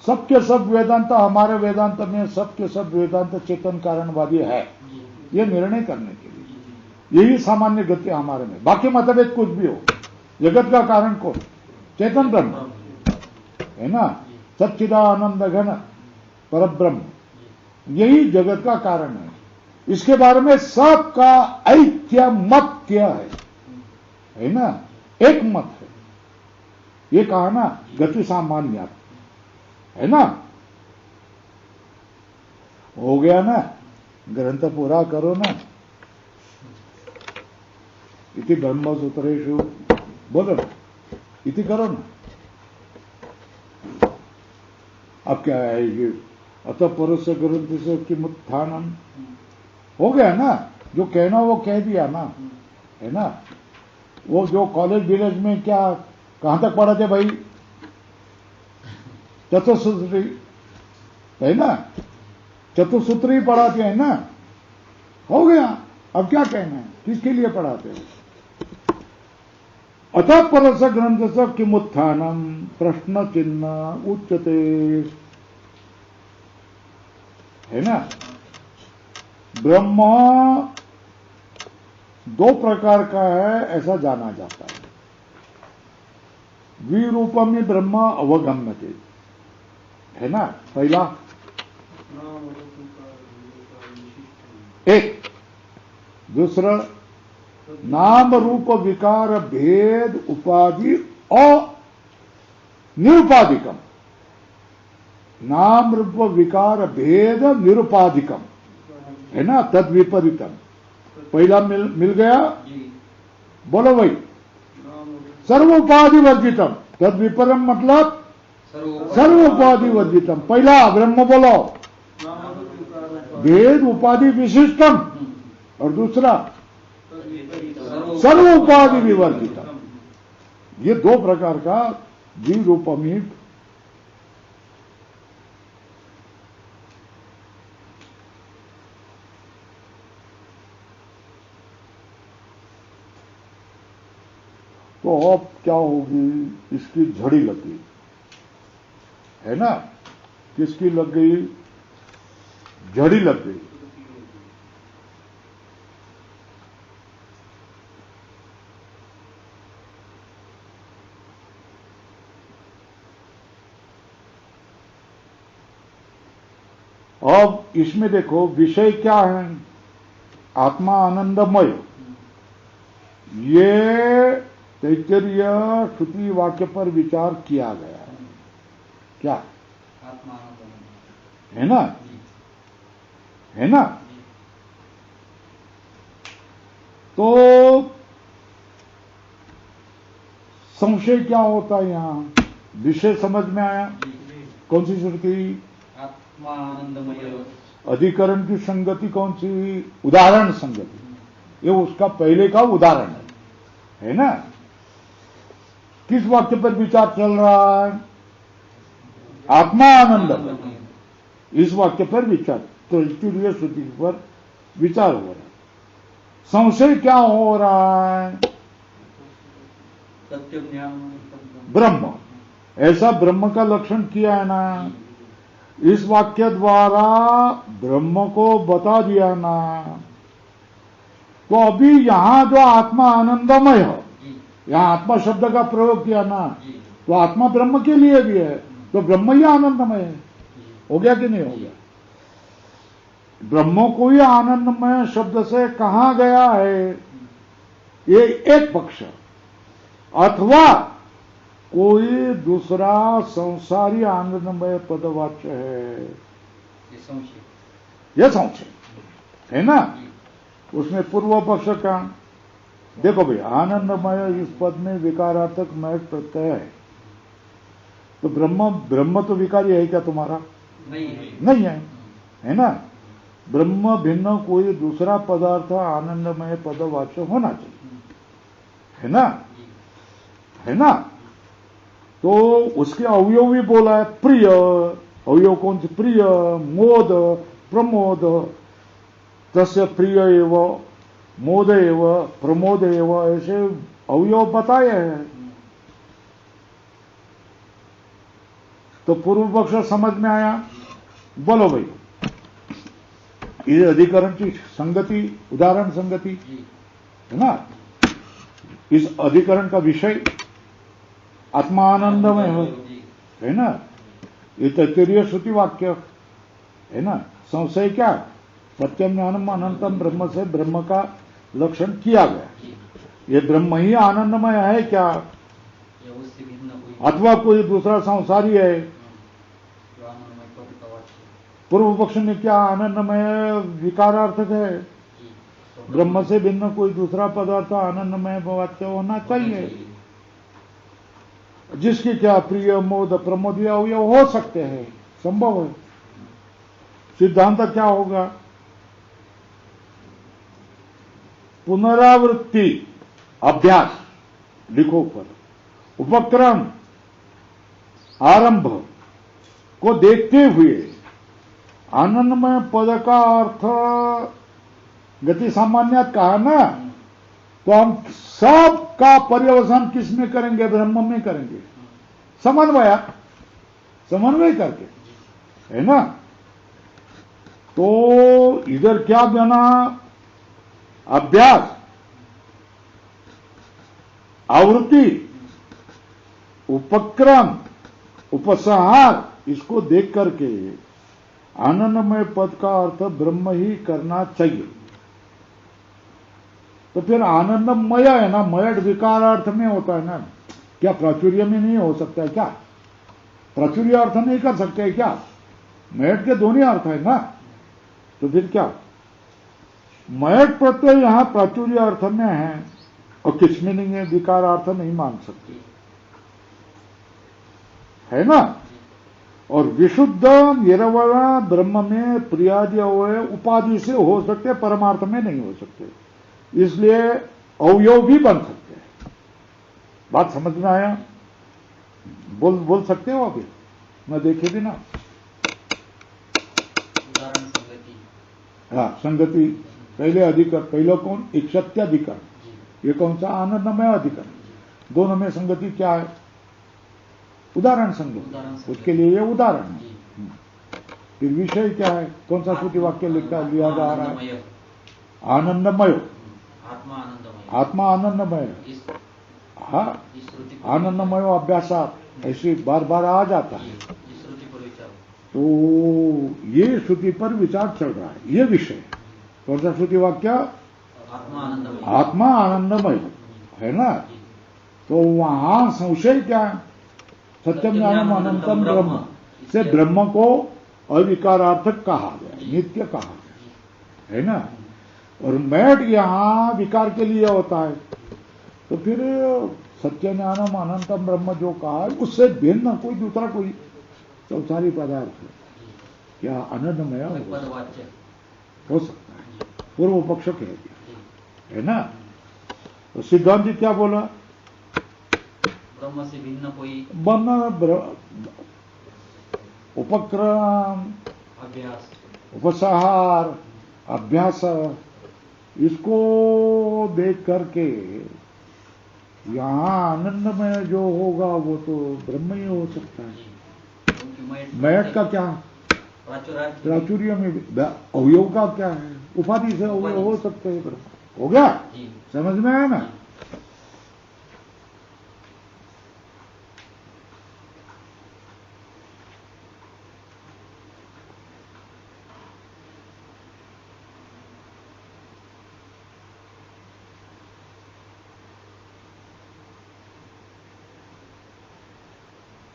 सबके सब वेदांत, हमारे वेदांत में सबके सब वेदांत चेतन कारणवादी है, ये निर्णय करने के लिए। यही सामान्य गति हमारे में। बाकी मतभेद कुछ भी हो, जगत का कारण कौन? चेतन ब्रह्म है ना। सच्चिदानंद घन परब्रह्म, यही जगत का कारण है। इसके बारे में सबका ऐक्य मत है ना, एक मत है। ये कहा ना गति सामान्य है ना। हो गया ना, ग्रंथ पूरा करो ना। इति ब्रह्मसूत्रेषु, बोलो ना, इति करो ना। अब क्या है ये? अतः परुष ग्रंथ से किमुत्थानम, हो गया ना। जो कहना वो कह दिया ना, है ना। वो जो कॉलेज विलेज में क्या कहां तक पढ़ाते भाई? चतुसूत्री है ना, चतुसूत्री पढ़ाते हैं ना। हो गया, अब क्या कहना है? किसके लिए पढ़ाते हैं? अतः परस ग्रंथ से किमुत्थानम प्रश्न चिन्ह उच्चते, है ना। ब्रह्म दो प्रकार का है ऐसा जाना जाता है। द्विरूपम ब्रह्म अवगम्यते, है ना। पहला एक, दूसरा नाम रूप विकार भेद उपाधि निरुपाधिकम। नाम रूप विकार भेद निरुपाधिकम, है ना। तद विपरीतम। पहला मिल गया, बोलो भाई। सर्व उपाधि वर्जितम, तद विपरीतम मतलब सर्व उपाधि वर्जितम। पहला ब्रह्म बोलो, भेद उपाधि विशिष्टम और दूसरा सर्व उपाधि विवर्जितम। ये दो प्रकार का द्विरूपमी तो अब क्या होगी, इसकी झड़ी लग गई है ना, किसकी लग गई, झड़ी लग गई। अब इसमें देखो विषय क्या है, आत्मा आनंदमय। ये तैत्तिरीय श्रुति वाक्य पर विचार किया गया है, क्या आत्मा आनंदमय है ना, है ना। तो संशय क्या होता है यहां, विषय समझ में आया, कौन सी श्रुति, आत्मा आनंदमय। अधिकरण की संगति कौन सी, उदाहरण संगति, ये उसका पहले का उदाहरण है ना। किस वाक्य पर विचार चल रहा है, आत्मा आनंदमय, इस वाक्य पर विचार, तो तैत्तिरीय श्रुति पर विचार हो रहा है। संशय क्या हो रहा है, सत्य ज्ञान ब्रह्म, ऐसा ब्रह्म का लक्षण किया है ना, इस वाक्य द्वारा ब्रह्म को बता दिया ना। तो अभी यहां जो आत्मा आनंदमय है, यहां आत्मा शब्द का प्रयोग किया ना, तो आत्मा ब्रह्म के लिए भी है, तो ब्रह्म ही आनंदमय है, हो गया कि नहीं हो गया। ब्रह्म को ही आनंदमय शब्द से कहा गया है, ये एक पक्ष, अथवा कोई दूसरा संसारी आनंदमय पदवाच्य है, ये संशय है ना। उसमें पूर्व पक्ष का देखो भाई, आनंदमय इस पद में विकारार्थक मय प्रत्यय है, तो ब्रह्म तो विकारी है क्या तुम्हारा, नहीं है ना। ब्रह्म भिन्न कोई दूसरा पदार्थ आनंदमय पदवाच्य होना चाहिए, है ना। तो उसके अवयव भी बोला है, प्रिय, अवयव कौन से, प्रिय, मोद, प्रमोद, तस्य प्रिय एव, मोद एव, प्रमोद एव, ऐसे अवयव बताए हैं। तो पूर्व पक्ष समझ में आया, बोलो भाई, ये अधिकरण की संगति, उदाहरण संगति है ना। इस अधिकरण का विषय आत्मा आनंदमय है ना, ये तैत्तिरीय श्रुति वाक्य है ना। संशय क्या, सत्यम ज्ञानम अनंतम ब्रह्म से ब्रह्म का लक्षण किया गया, ये ब्रह्म ही आनंदमय है क्या, अथवा कोई दूसरा संसारी है। पूर्व पक्ष ने क्या, आनंदमय विकारार्थक है, ब्रह्म से भिन्न कोई दूसरा पदार्थ आनंदमय वाच्य होना चाहिए, जिसकी क्या प्रिय, मोद, प्रमोद अवयव हो सकते हैं, संभव है। सिद्धांत क्या होगा, पुनरावृत्ति, अभ्यास लिखो पर, उपक्रम, आरंभ को देखते हुए आनंदमय पद का अर्थ गति सामान्यत कहा ना, तो हम सब का पर्यवसान किस में करेंगे, ब्रह्म में करेंगे, समन्वय करके, है ना। तो इधर क्या बना, अभ्यास, आवृत्ति, उपक्रम, उपसंहार, इसको देख करके आनंदमय पद का अर्थ ब्रह्म ही करना चाहिए। तो फिर आनंदमय है ना, मयट विकार अर्थ में होता है ना, क्या प्राचुर्य में नहीं हो सकता है क्या, प्राचुर्य अर्थ नहीं कर सकते है क्या, मयट के दोनों अर्थ है ना। तो फिर क्या, मयट प्रत्यय यहां प्राचुर्य अर्थ में है, और किस में नहीं है, विकार अर्थ नहीं मान सकते, है ना। और विशुद्ध निरवय ब्रह्म में प्रियादि अवयव उपाधि से हो सकते, परमार्थ में नहीं हो सकते, इसलिए अवयव भी बन सकते हैं। बात समझ में आया? बोल सकते हो अभी? मैं देखे भी ना। उदाहरण संगति। हाँ, संगति पहले अधिकार, पहले कौन? इक्षत्याधिकार। ये कौन सा? आनंदमय अधिकार। दोनों में संगति क्या है? उदाहरण संगति। उसके लिए ये उदाहरण है। फिर विषय क्या है? कौन सा श्रुति वाक्य लिया जा रहा है? आनंदमय। आत्मा आनंदमय। हाँ, आनंदमय अभ्यासात ऐसे बार बार आ जाता है। तो ये श्रुति पर विचार चल रहा है, ये विषय। कौन सा श्रुति वाक्य? आत्मा आनंदमय है ना। तो वहां संशय क्या है? सत्यम ज्ञानम अनंतम ब्रह्म से ब्रह्म को अविकारार्थक कहा गया, नित्य कहा गया, है ना। और मैट यहां विकार के लिए होता है। तो फिर सत्य ज्ञानम अनंतम ब्रह्म जो कहा है, उससे भिन्न कोई दूसरा कोई संसारी पदार्थ है क्या आनंदमय हो सकता है? पूर्व पक्ष कह दिया, है ना। तो सिद्धांत जी क्या बोला? ब्रह्म से भिन्न कोई उपक्रम, अभ्यास, उपसहार, अभ्यास, इसको देख करके यहां आनंदमय जो होगा वो तो ब्रह्म ही हो सकता है। मैट का क्या? प्राचुर्य में अवयव का क्या है? उपाधि से अवयव हो सकते हैं। ब्रह्म हो गया? समझ में आया ना?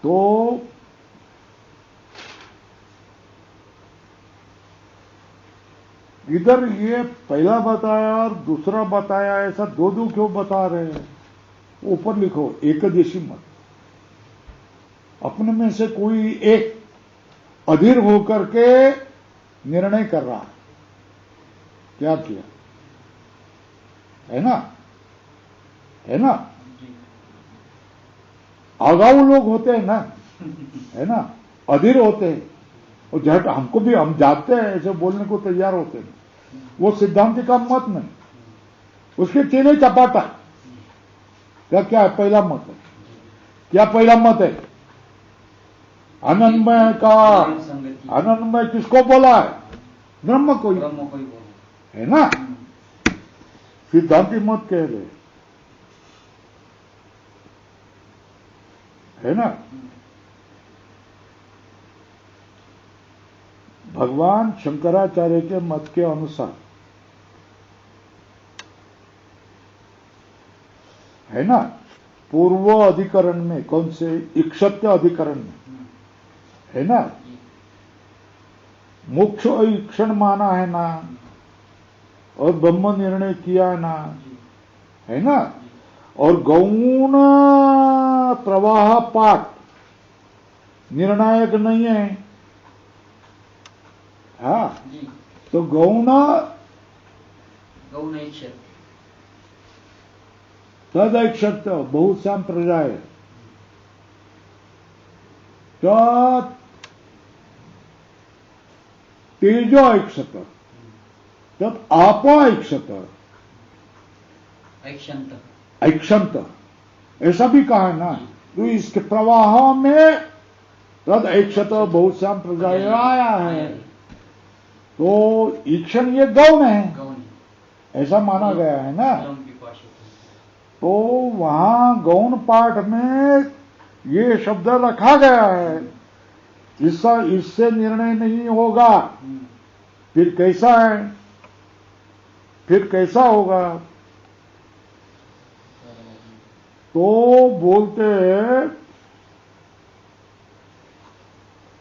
तो इधर ये पहला बताया और दूसरा बताया, ऐसा दो क्यों बता रहे हैं? ऊपर लिखो एकदशी मत। अपने में से कोई एक अधीर होकर के निर्णय कर रहा है। क्या किया? है ना, है ना। आगाऊ लोग होते हैं ना, है ना, अधीर होते हैं। और झट हमको भी, हम जाते हैं ऐसे बोलने को तैयार होते हैं। वो सिद्धांति का मत नहीं, उसके चेले चपाटा। क्या है? पहला मत है। क्या पहला मत है? आनंदमय का। आनंदमय किसको बोला है? ब्रह्म को ही, है ना। सिद्धांति मत कह रहे, है ना। भगवान शंकराचार्य के मत के अनुसार, है ना, पूर्व अधिकरण में, कौन से? इक्षत्य अधिकरण में, है ना, मोक्ष ईक्षण माना है ना, और ब्रह्म निर्णय किया है ना, है ना। और गौण प्रवाह पाठ निर्णायक नहीं है। हाँ, तो गौण तद ऐक्षत बहुत श्याम प्रजाए, तेजो ऐक्षत, तद आपो ऐक्षत, ऐक्षंत, ऐसा भी कहा है ना। तो इसके प्रवाह में तद ऐक्षत बहुत श्याम प्रजाए आया है। तो ईक्षण ये गौण है, ऐसा माना गया है ना। तो वहां गौण पाठ में ये शब्द रखा गया है, इससे निर्णय नहीं होगा। फिर कैसा है? फिर कैसा होगा? तो बोलते हैं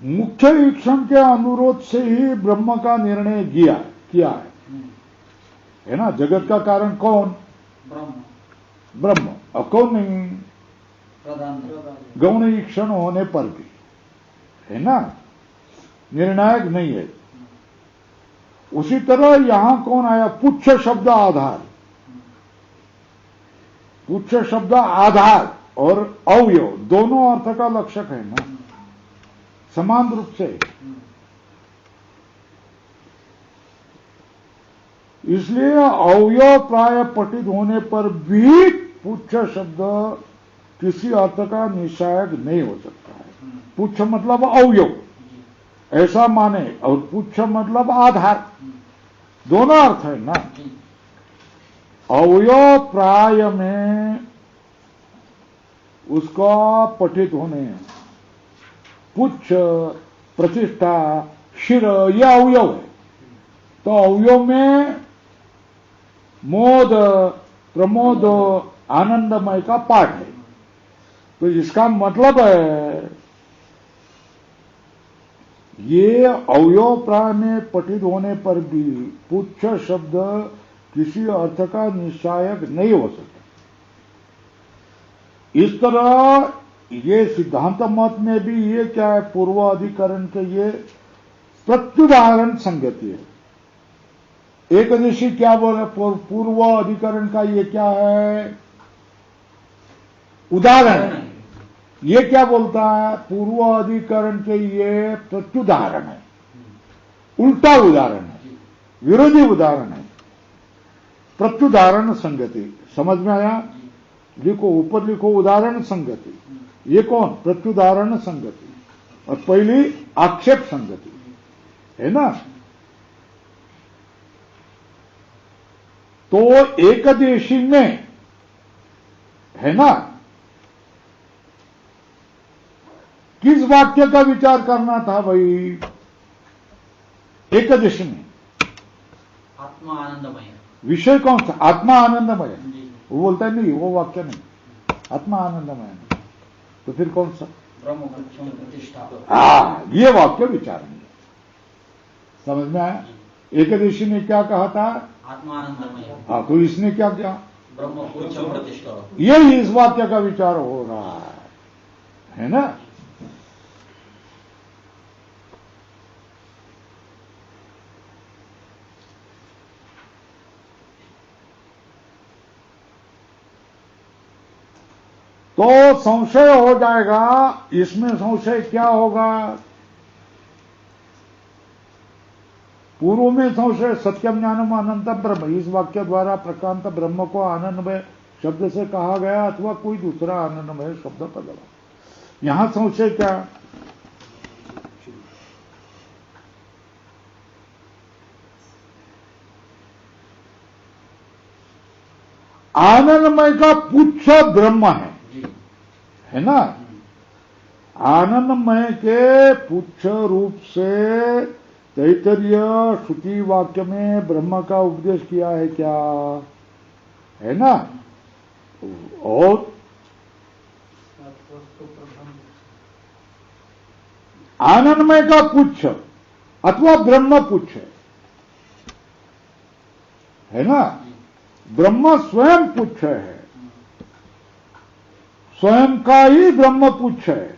मुख्य ईक्षण के अनुरोध से ही ब्रह्म का निर्णय किया है ना। जगत का कारण कौन? ब्रह्म। अब कौन नहीं? गौण ईक्षण होने पर भी, है ना, निर्णायक नहीं है। उसी तरह यहां कौन आया, पुच्छ शब्द आधार, पुच्छ शब्द आधार और अवयव दोनों अर्थ का लक्षक है ना, समान रूप से। इसलिए अवयव प्राय पठित होने पर भी पुच्छ शब्द किसी अर्थ का निश्चायक नहीं हो सकता है। पुच्छ मतलब अवयव ऐसा माने, और पुच्छ मतलब आधार, दोनों अर्थ है ना। अवयव प्राय में उसका पठित होने, पुच्छ, प्रतिष्ठा, शिर, यह अवयव है। तो अवयव में मोद, प्रमोद, आनंदमय का पाठ है। तो इसका मतलब है ये अवयव प्राय में पठित होने पर भी पुच्छ शब्द किसी अर्थ का निश्चायक नहीं हो सकता। इस तरह ये सिद्धांत मत में भी ये क्या है, पूर्व अधिकरण के ये प्रत्युदाहरण संगति है। एकदशी क्या बोले, पूर्व अधिकरण का ये क्या है, उदाहरण। ये क्या बोलता है, पूर्व अधिकरण के ये प्रत्युदाहरण है, उल्टा उदाहरण है, विरोधी उदाहरण है। प्रत्युदाहरण संगति समझ में आया? लिखो, ऊपर लिखो उदाहरण संगति, ये कौन, प्रत्युदाहरण संगति, और पहली आक्षेप संगति है ना। तो एकदेशी में है ना, किस वाक्य का विचार करना था भाई, एकदशी में आत्मा आनंदमय, विषय कौन सा, आत्मा आनंदमय। वो बोलता है नहीं, वो वाक्य नहीं, आत्मा आनंदमय नहीं। तो फिर कौन सा, ब्रह्म प्रतिष्ठा। ये वाक्य विचारेंगे। समझ में आया? एकदशी ने क्या कहा था, आत्मा आनंदमय। हाँ, तो इसने क्या किया, ब्रह्म प्रतिष्ठा। यही इस वाक्य का विचार हो रहा है ना। तो संशय हो जाएगा। इसमें संशय क्या होगा, पूर्व में संशय सत्यम ज्ञानम अनंतम ब्रह्म, इस वाक्य द्वारा प्रकांत ब्रह्म को आनंदमय शब्द से कहा गया अथवा कोई दूसरा आनंदमय शब्द बदला। यहां संशय क्या, आनंदमय का पुच्छ ब्रह्म है ना। आनंदमय के पुच्छ रूप से तैतरीय श्रुति वाक्य में ब्रह्म का उपदेश किया है क्या, है ना। और आनंदमय का पुच्छ अथवा ब्रह्म पुच्छ है ना, ब्रह्म स्वयं पुच्छ है, स्वयं का ही ब्रह्म पुच्छ है,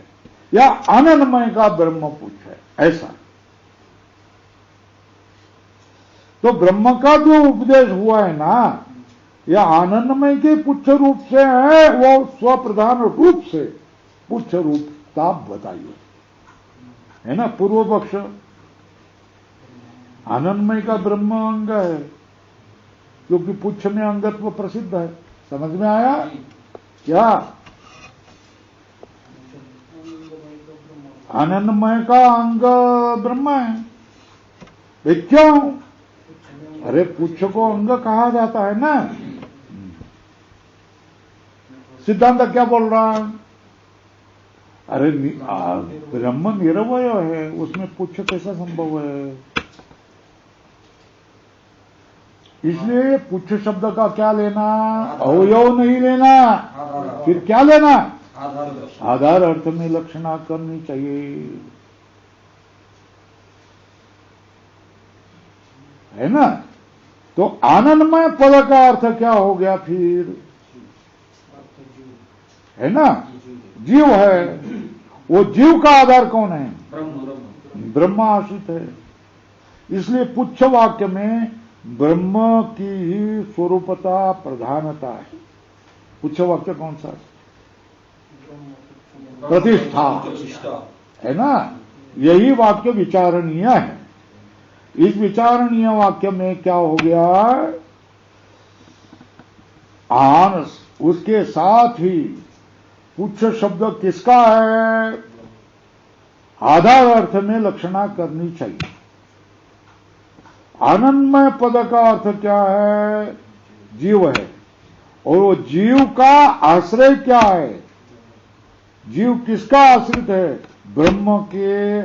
या आनंदमय का ब्रह्म पुच्छ है, ऐसा। तो ब्रह्म का जो उपदेश हुआ है ना, यह आनंदमय के पुच्छ रूप से है, वो स्वप्रधान रूप से पुच्छ रूपता बताइए, है ना। पूर्व पक्ष आनंदमय का ब्रह्म अंग है, क्योंकि पुच्छ में अंगत्व प्रसिद्ध है। समझ में आया क्या, आनंदमय का अंग ब्रह्म है। वे क्यों, अरे पुच्छ को अंग कहा जाता है ना। सिद्धांत क्या बोल रहा है, अरे ब्रह्म निरवय है, उसमें पुच्छ कैसा संभव है। इसलिए पुच्छ शब्द का क्या लेना, अवयव नहीं लेना, फिर क्या लेना, आधार अर्थ में लक्षणा करनी चाहिए, है ना। तो आनंदमय पद का अर्थ क्या हो गया फिर, है ना, जीव है। वो जीव का आधार कौन है? ब्रह्म। ब्रह्म आश्रित है। इसलिए पुच्छ वाक्य में ब्रह्म की ही स्वरूपता प्रधानता है। पुच्छ वाक्य कौन सा? प्रतिष्ठा है ना। यही वाक्य विचारणीय है। इस विचारणीय वाक्य में क्या हो गया? आन उसके साथ ही पुच्छ शब्द किसका है? आधार अर्थ में लक्षणा करनी चाहिए। आनंदमय पद का अर्थ क्या है? जीव है। और वो जीव का आश्रय क्या है? जीव किसका आश्रित है? ब्रह्म के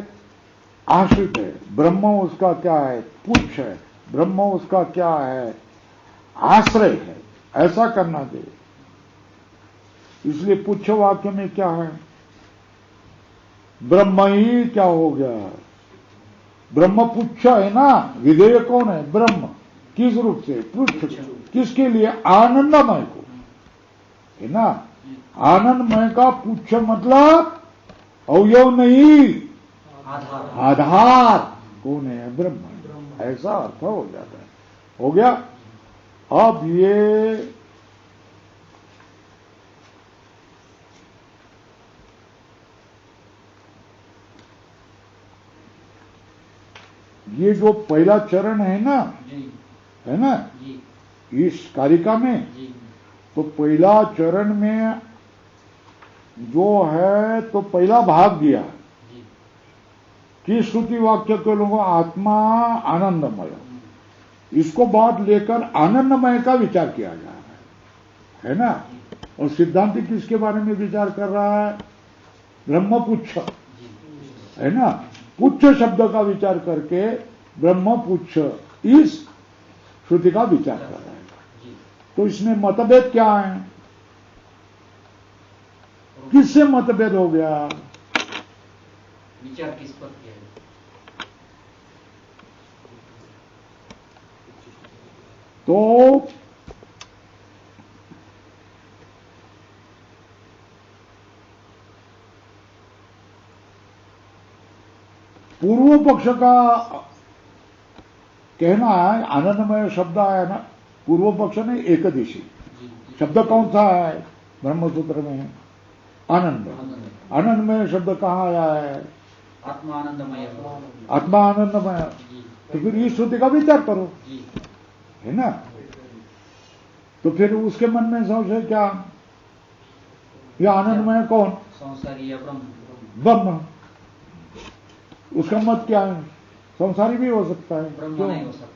आश्रित है। ब्रह्म उसका क्या है? पुच्छ है। ब्रह्म उसका क्या है? आश्रय है। ऐसा करना चाहिए। इसलिए पुच्छ वाक्य में क्या है? ब्रह्म ही क्या हो गया? ब्रह्म पुच्छ है ना। विधेय कौन है? ब्रह्म। किस रूप से? पुच्छ। किसके लिए? आनंदमय को, है ना। आनंदमय का पुच्छ मतलब अवयव नहीं, आधार कौन है? ब्रह्म। ऐसा अर्थ हो जाता है। हो गया। अब ये जो पहला चरण है ना, है ना, इस कारिका में, तो पहला चरण में जो है तो पहला भाग दिया कि श्रुति वाक्य के लोगों आत्मा आनंदमय, इसको बात लेकर आनंदमय का विचार किया जा रहा है ना। और सिद्धांति किसके बारे में विचार कर रहा है? ब्रह्मपुच्छ, है ना। पुच्छ शब्द का विचार करके ब्रह्मपुच्छ इस श्रुति का विचार कर रहा है। तो इसमें मतभेद क्या है? किससे मतभेद हो गया? विचार किस पर किया है? तो पूर्व पक्ष का कहना है आनंदमय शब्द आया ना, पूर्व पक्ष ने एकदेशी शब्द कौन सा है? ब्रह्मसूत्र में है आनंद। आनंदमय शब्द कहाँ आया है? आत्मा आनंदमय। आत्मा आनंदमय। तो फिर इस श्रुति का विचार करो, है ना। तो फिर उसके मन में संशय क्या? यह आनंदमय कौन? संसारी या ब्रह्म? ब्रह्म। उसका मत क्या है? संसारी भी हो सकता है। ब्रह्म नहीं हो सकता।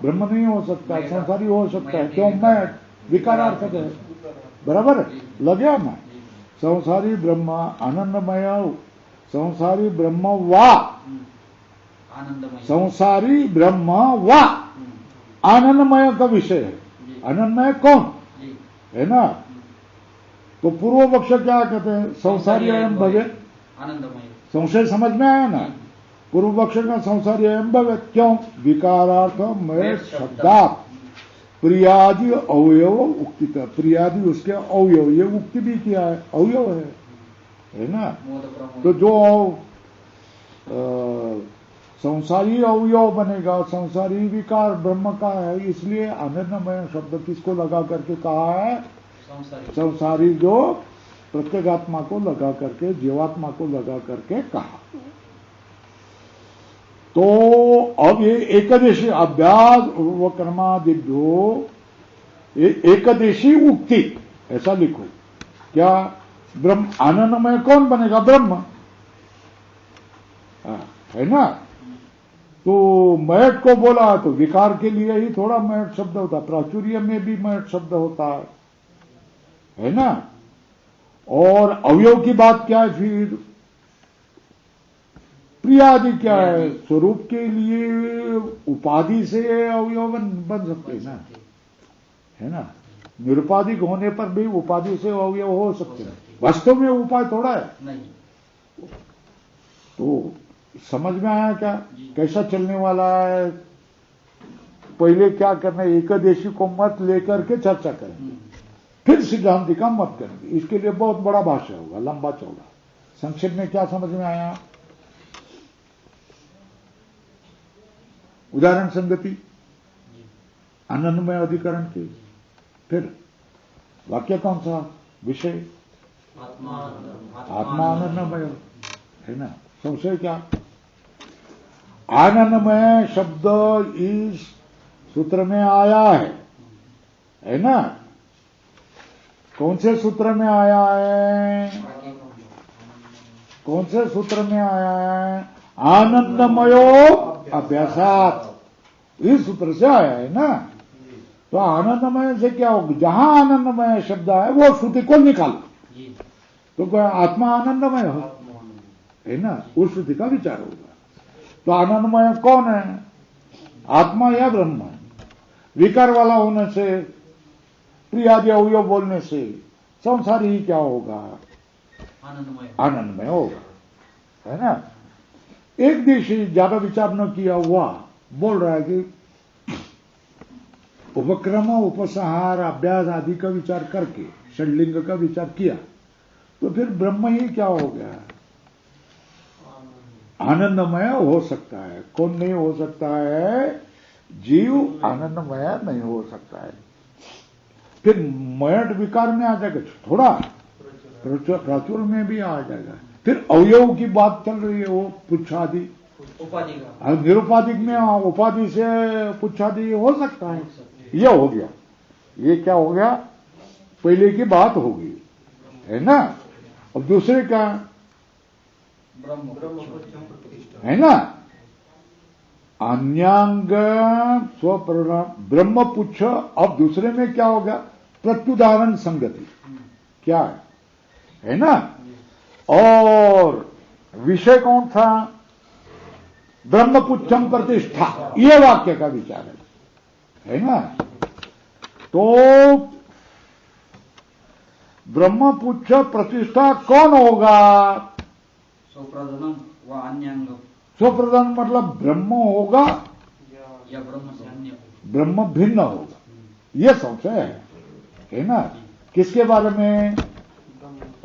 ब्रह्म नहीं हो सकता, संसारी हो सकता है। क्यों? मैं विकारार्थक है। बराबर लगे मैं। संसारी ब्रह्म आनंदमय, संसारी ब्रह्म वा आनंदमय, संसारी ब्रह्म वा आनंदमय का विषय है। आनंदमय कौन है ना। तो पूर्व पक्ष क्या कहते हैं? संसारी अयम भवे आनंदमय। संशय समझ में आया ना। पूर्व पक्ष का संसारी अयम भवे क्यों? विकारार्थ मय शब्दात प्रियादि अवयव उक्तिता। प्रियादि उसके अवयव, ये उक्ति भी किया है, अवयव है ना। तो जो संसारी अवयव बनेगा, संसारी विकार ब्रह्म का है, इसलिए आनंदमय शब्द किसको लगा करके कहा है? संसारी जो प्रत्येगात्मा को लगा करके, जीवात्मा को लगा करके कहा। तो अब ये एकदेशी अभ्यास व कर्मादिभ्यो एकदेशी उक्ति ऐसा लिखो। क्या? ब्रह्म आनंदमय कौन बनेगा? ब्रह्म, है ना। तो मयट को बोला तो विकार के लिए ही थोड़ा मयट शब्द होता, प्राचुर्य में भी मयट शब्द होता है ना। और अवयव की बात क्या है? फिर प्रियादि क्या है? स्वरूप के लिए उपाधि से अवयव बन सकते हैं ना, है ना। निरुपाधिक होने पर भी उपाधि से अवयव हो सकते हैं। वास्तव में उपाय थोड़ा है नहीं। तो समझ में आया क्या कैसा चलने वाला है? पहले क्या करना है? एकदेशी को मत लेकर के चर्चा करेंगे, फिर सिद्धांति का मत करेंगे। इसके लिए बहुत बड़ा भाष्य होगा, लंबा चौड़ा, संक्षेप में क्या समझ में आया? उदाहरण संगति आनंदमय अधिकरण की। फिर वाक्य कौन सा? विषय आत्मा आनंदमय है ना। संशय क्या? आनंदमय शब्द इस सूत्र में आया है ना। कौन से सूत्र में आया है? कौन से सूत्र में आया है? आनंदमयो अभ्यासात, इस सूत्र से आया है ना। तो आनंदमय से क्या होगा? जहां आनंदमय शब्द है वो श्रुति को निकालो, तो क्या आत्मा आनंदमय हो है ना, उस श्रुति का विचार होगा। तो आनंदमय कौन है? आत्मा या ब्रह्म? विकार वाला होने से, प्रियादि अवयव बोलने से संसारी ही क्या होगा? आनंदमय होगा, है ना। एक देशी ज्यादा विचार न किया हुआ बोल रहा है कि उपक्रम उपसंहार अभ्यास आदि का विचार करके षड्लिंग का विचार किया, तो फिर ब्रह्म ही क्या हो गया? आनंदमय हो सकता है। कौन नहीं हो सकता है? जीव आनंदमय नहीं हो सकता है। फिर मयट विकार में आ जाएगा, थोड़ा प्राचुर में भी आ जाएगा। फिर अवयव की बात चल रही है, वो पुच्छादि उपाधि का, निरुपाधिक में उपाधि से पुच्छादि हो सकता है। ये हो गया, ये क्या हो गया? पहले की बात होगी, है ना। अब दूसरे का है ना, अन्यांग स्वप्रणम ब्रह्म पुच्छ। अब दूसरे में क्या हो गया? प्रत्युदाहरण संगति क्या है ना। और विषय कौन था? ब्रह्मपुच्छम प्रतिष्ठा, ये वाक्य का विचार है ना। तो ब्रह्मपुच्छ प्रतिष्ठा कौन होगा? स्वप्रधानम व अन्यांग। स्वप्रधान मतलब ब्रह्म होगा या ब्रह्म से अन्य? ब्रह्म भिन्न होगा, यह संशय है ना। किसके बारे में?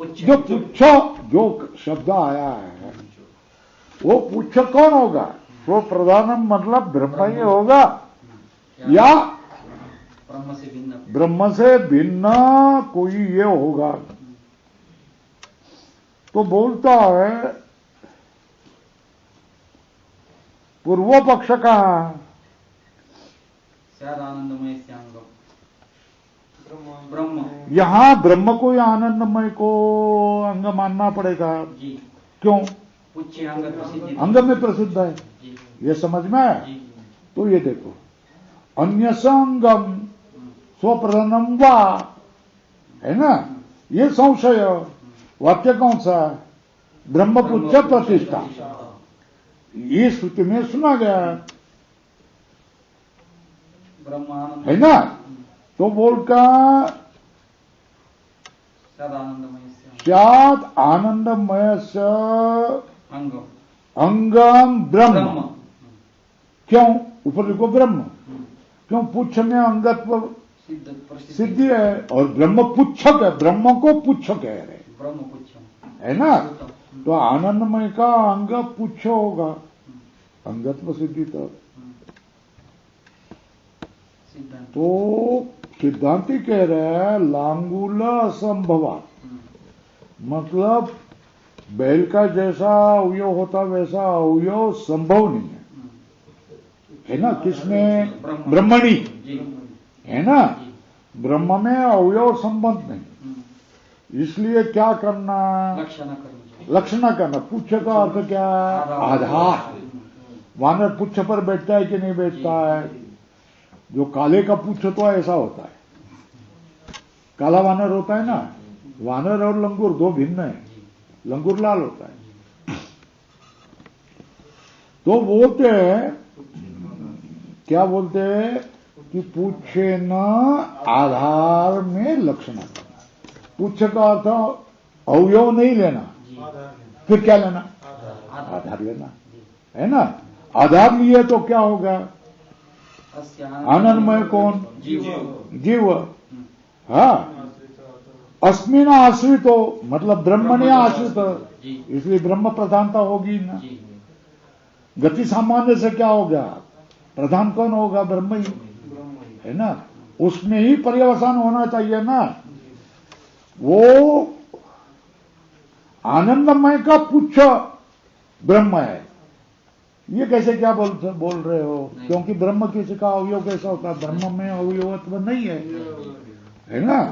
जो पुच्छ, जो शब्द आया है वो पुच्छ कौन होगा? स्वप्रधानम मतलब ब्रह्म ही होगा या ब्रह्म से भिन्न कोई ये होगा। तो बोलता है पूर्व पक्ष का आनंदमय से अंग ब्रह्म, यहां ब्रह्म को या आनंदमय को अंग मानना पड़ेगा जी। क्यों? अंग में प्रसिद्ध है, ये समझ में आया। तो ये देखो, अन्य संगम स्वप्रधानम वा, है ना, ये संशय। वाक्य कौन सा? ब्रह्मपुच्छ प्रतिष्ठा, ये श्रुति में सुना गया है ना। तो बोलका स्यात् आनंदमय से अंगम ब्रह्म। क्यों? ऊपर लिखो ब्रह्म, क्यों? पुच्छ में अंगत्व सिद्धि है और ब्रह्म पुच्छक है, ब्रह्म को पुच्छ कह रहे है ना। तो आनंदमय का अंग पुच्छ होगा, अंगत्व सिद्धि। तो सिद्धांति कह रहे हैं लांगूल असंभवा, मतलब बैल का जैसा अवयव होता वैसा अवयव संभव नहीं है ना। किसमें? ब्रह्मणी है ना। ब्रह्म में अवयव संबंध नहीं, इसलिए क्या करना? लक्षण करना। पुच्छ का अर्थ क्या? आधार। वानर पुच्छ पर बैठता है कि नहीं बैठता है? जो काले का पुच्छ तो ऐसा होता है, काला वानर होता है ना। वानर और लंगूर दो भिन्न है, लंगूर लाल होता है। तो बोलते हैं, क्या बोलते हैं कि पूछे न आधार में लक्षण करना। पुच्छ का अर्थ अवयव नहीं लेना, फिर क्या लेना? आधार लेना, है ना। आधार लिए तो क्या होगा? आनंदमय कौन? जीव। हाँ, अस्मिन आश्रित हो मतलब ब्रह्मण्य आश्रित जी इसलिए ब्रह्म प्रधानता होगी ना। जी गति सामान्य से क्या हो गया, प्रधान कौन होगा, ब्रह्म ही है ना। उसमें ही पर्यवसान होना चाहिए ना। वो आनंदमय का पुच्छ ब्रह्म है, ये कैसे क्या बोल रहे हो। क्योंकि ब्रह्म किसी का अवयव कैसा होता है, ब्रह्म में अवयवत्व नहीं है ना।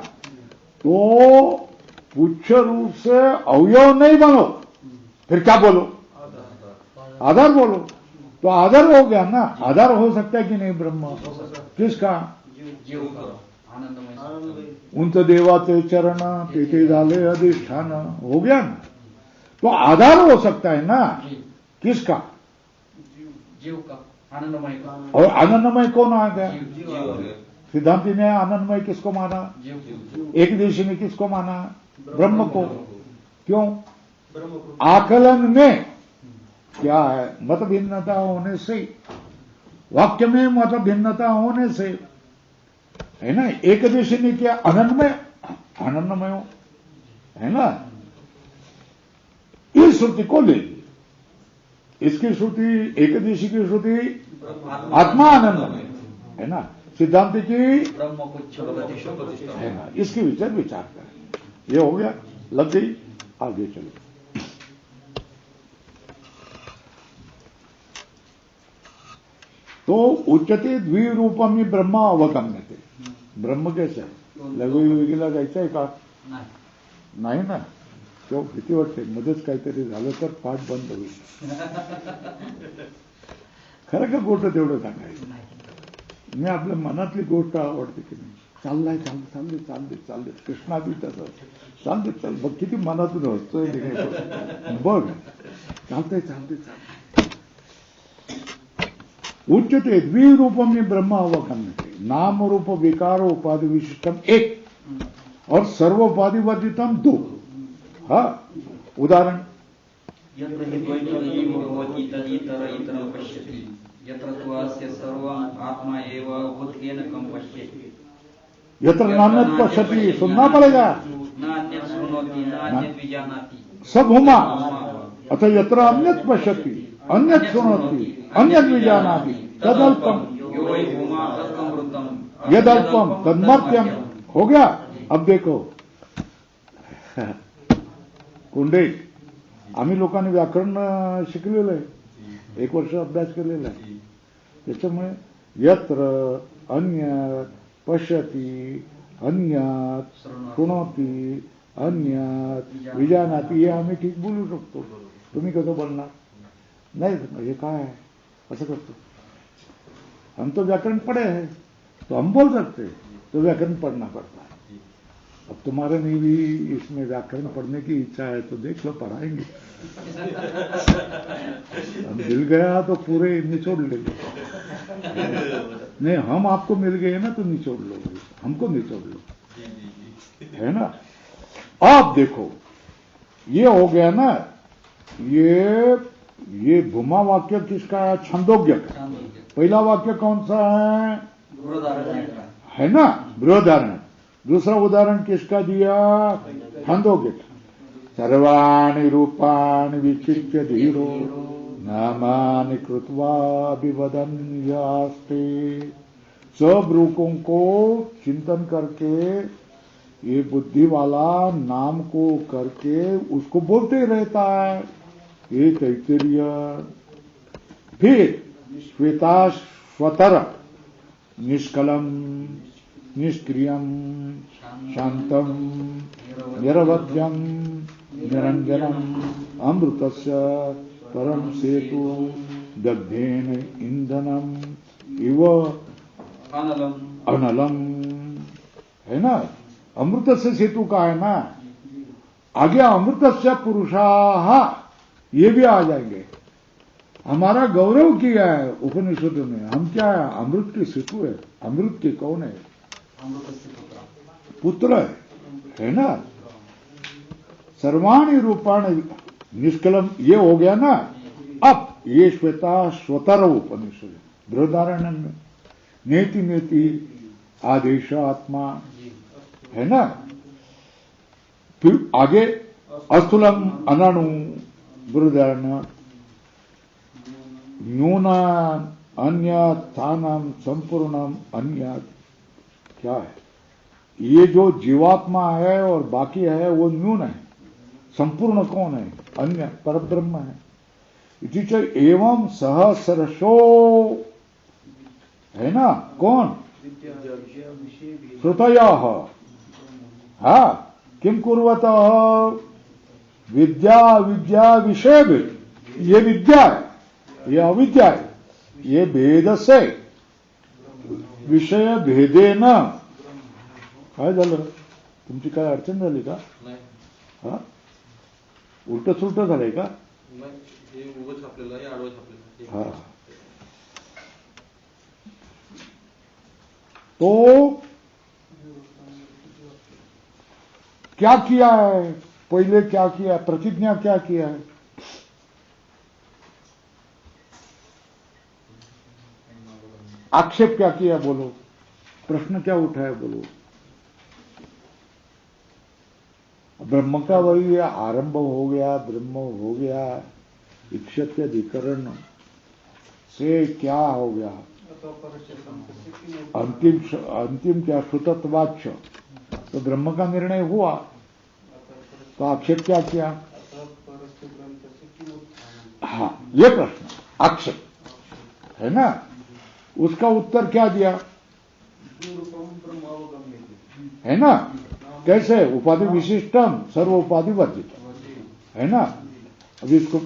तो पुच्छ रूप से अवयव नहीं बनो, फिर क्या बोलो, आधार बोलो। तो आधार हो गया ना, आधार हो सकता है कि नहीं ब्रह्म, किसका, जीव का आनंदमय उनत देवाते चरण तेते झाले अधिष्ठान, हो गया ना। तो आधार हो सकता है ना, किसका, जीव का आनंदमय का। और आनंदमय कौन आ गया, जीव सिद्धांति ने आनंदमय किसको माना, एक देशी ने किसको माना, ब्रह्म को। क्यों, आकलन में क्या है, मत भिन्नता होने से, वाक्य में मत भिन्नता होने से, है ना। एक देशी ने क्या, आनंदमय आनंदमय हो, है ना। इस श्रुति को ले, इसकी श्रुति, एक देशी की श्रुति आत्मा आनंदमय है ना, सिद्धांत की ब्रह्म पुच्छ है ना। इसके विचार करें, ये हो गया, लग गई, आगे चलो। तो उच्चते द्विरूपमी ब्रह्म अवगम्यते, ब्रह्म कैसे आहे, लघु विवेकीला जायचं आहे का, नाही ना. तो भीती वाटते मध्येच काहीतरी झालं तर पाठ बंद होईल. खरं का गोष्ट तेवढं सांगायचं, मी आपल्या मनातली गोष्ट आवडते की नाही, चाललाय चालले कृष्णा बी तसं चालते चाल, बघ किती मनातून हसतोय बघ, चालतंय. उच्चते द्विरूपम ब्रह्म अवगम्यते, नाम रूप विकार उपाधि विशिष्टम एक और सर्वोपाधिवर्जितम दो. हाँ, उदाहरण, यत्र हि द्वैतम् भवति तदितर इतरं पश्यति, यत्र तु अस्य सर्वम् आत्मा एव उद्गेन कं पश्यति, यत्र नान्यत् पश्यति, सुनना पड़ेगा, न अन्यत् शृणोति न अन्यत् विजानाति, सब हुमा. अतः यत्र अन्यत् पश्यति, अन्यत् शृणोति, अन्यत् विजानाति, तदल्पम यो वै भूमा तदमृतम्, यदल्पम तन्मर्त्यम. हो गया. अब देखो कुंडे, आम्ही लोकांनी व्याकरण शिकलेलं आहे, 1 वर्ष अभ्यास केलेला आहे. त्याच्यामुळे यत्र अन्यत् पश्यति, अन्यत् शृणोति, अन्यत् विजानाति, हे आम्ही ठीक बोलू शकतो. तुम्ही कसं बोलणार, नहीं ये कहा है, ऐसा करते हम तो व्याकरण पढ़े हैं तो हम बोल सकते, तो व्याकरण पढ़ना पड़ता है. अब तुम्हारे में भी इसमें व्याकरण पढ़ने की इच्छा है तो देख लो, पढ़ाएंगे. अब मिल गया तो पूरे निचोड़ लेंगे, नहीं हम आपको मिल गए ना तो निचोड़ लो, हमको निचोड़ लो, है ना. अब देखो ये हो गया ना, ये भूमा वाक्य किसका है, छंदोग्य का. पहला वाक्य कौन सा है ना, बृहदारण्यक. दूसरा उदाहरण किसका दिया, छंदोग्य का. सर्वाणि रूपाणि विचित्य धीरो नामानि कृत्वा विवदन् यास्ते. सब रूपों को चिंतन करके, ये बुद्धि वाला नाम को करके उसको बोलते रहता है. ये तैत्तिरीय. फिर श्वेताश्वतर निष्कलम निष्क्रियम शांतम निरवध्यम निरंजनम अमृतस्य परम सेतु दग्धेन इंधनम इव अनलम, है ना. अमृतस्य सेतु का है ना. आगे अमृतस्य पुरुषाः, ये भी आ जाएंगे. हमारा गौरव किया है उपनिषद में, हम क्या है, अमृत के सेतु है. अमृत के कौन है, पुत्र है ना. सर्वाणि रूपाणि निष्कलम, ये हो गया ना. अब ये श्वेताश्वतर उपनिषद बृहदारण्यक में नेति नेति आदेश आत्मा, है ना. फिर आगे अस्थूलम अनणु बुरुदर्ण न्यूना अन्य स्थानम संपूर्णम अन्य क्या है? ये जो जीवात्मा है और बाकी है वो न्यून है, संपूर्ण कौन है? अन्य परब्रह्म है। इति च एवं सहस्रशो है ना, कौन? श्रुतयः हा किम कुर्वतः? विद्या विद्या विषय भेद, ये विद्या है, ये अविद्या है, ये भेद से विषय भेदे न काय झालं? तुमची काय अडचण झाली का? हा उलट सुलट झालंय का? हा तो क्या किया है? पहले क्या किया? प्रतिज्ञा क्या किया है? आक्षेप क्या किया बोलो? प्रश्न क्या उठाया बोलो? ब्रह्म का वही आरंभ हो गया, ब्रह्म हो गया, इक्षत के अधिकरण से क्या हो गया? अंतिम क्या? श्रुतत्वाच्च। तो ब्रह्म का निर्णय हुआ, तो आक्षेप क्या किया? हाँ, ये प्रश्न आक्षेप है ना, उसका उत्तर क्या दिया है ना? कैसे? उपाधि विशिष्टम सर्व उपाधि वर्जित है ना। अभी इसको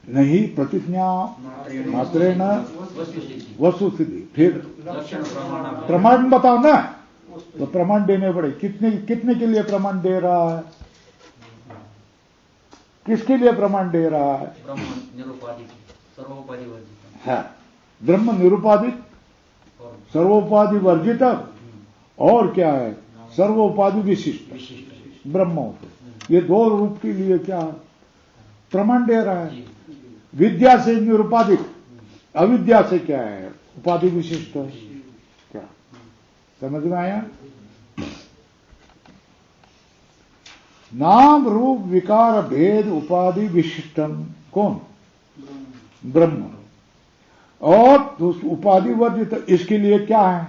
नहीं प्रतिज्ञा मात्रेण वस्तु स्थिति, फिर प्रमाण बताओ ना, तो प्रमाण देने पड़े। कितने के लिए प्रमाण दे रहा है? किसके लिए प्रमाण दे रहा है? है ब्रह्म निरुपाधिक सर्वोपाधि वर्जित, और क्या है? सर्वोपाधि विशिष्ट ब्रह्म होते। ये दो रूप के लिए क्या प्रमाण दे रहा है? विद्या से निरुपाधिक, अविद्या से क्या है? उपाधि विशिष्ट। क्या समझ में आया? नाम रूप विकार भेद उपाधि विशिष्टम कौन? ब्रह्म। और उपाधि वर्जित, इसके लिए क्या है?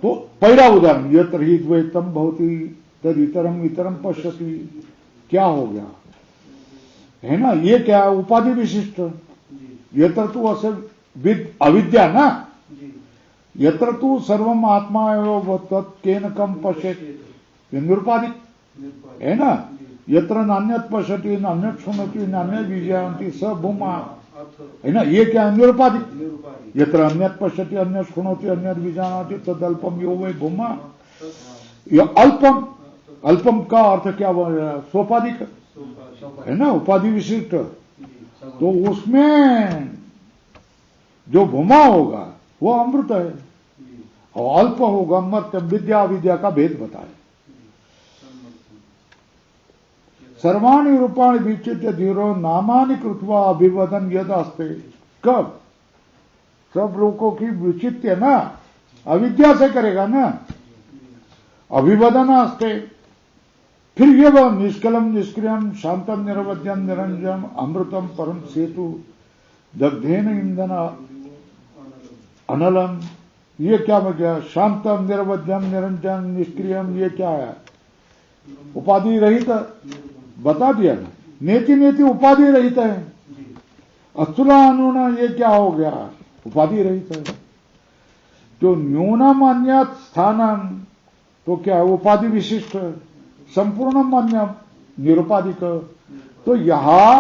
तो पहला उदाहरण, यत्र हि द्वैतम भवति तद इतरम इतरम पश्यति, क्या हो गया है ना? ये क्या है? उपाधि विशिष्ट। यत्र तू असल अविद्या ना, यत्र तू सर्वम आत्मा एव तत्केन कम पश्यति, निरुपाधिक है ना। यत्र नान्यत पश्यति नान्यत शृणोति नान्यत विजयन्ति स भूमा है ना, ये क्या है? निरुपाधिक। यत्र अन्यत पश्यति अन्यत शृणोति अन्यत विजानाति तदल्पम यो वै भूमा। यह अल्पम, अल्पम का अर्थ क्या? सोपाधिक है ना, उपाधि विशिष्ट। तो उसमें जो भूमा होगा वो अमृत है, और अल्प होगा मर्त्यम। विद्या विद्या का भेद बताए। सर्वाणि रूपाणि विचित्य धीरो नामानि कृत्वा अभिवदन यद अस्ते। कब? सब लोगों की विचित्य ना अविद्या से करेगा ना, अभिवदन अस्ते। फिर ये वह निष्कलम निष्क्रियम शांतम निरवध्यम निरंजन अमृतम परम सेतु दग्धेन इंधन अनलम। ये क्या मतलब? शांतम निरवध्यम निरंजन निष्क्रियम, ये क्या है? उपाधि रहित बता दिया ना। नेति नेति उपाधि रहित है। अस्थूला अनुना, ये क्या हो गया? उपाधि रहित है। जो न्यूनम अन्य स्थानम, तो क्या? उपाधि विशिष्ट। संपूर्णम अन्य निरुपाधिक। तो यहां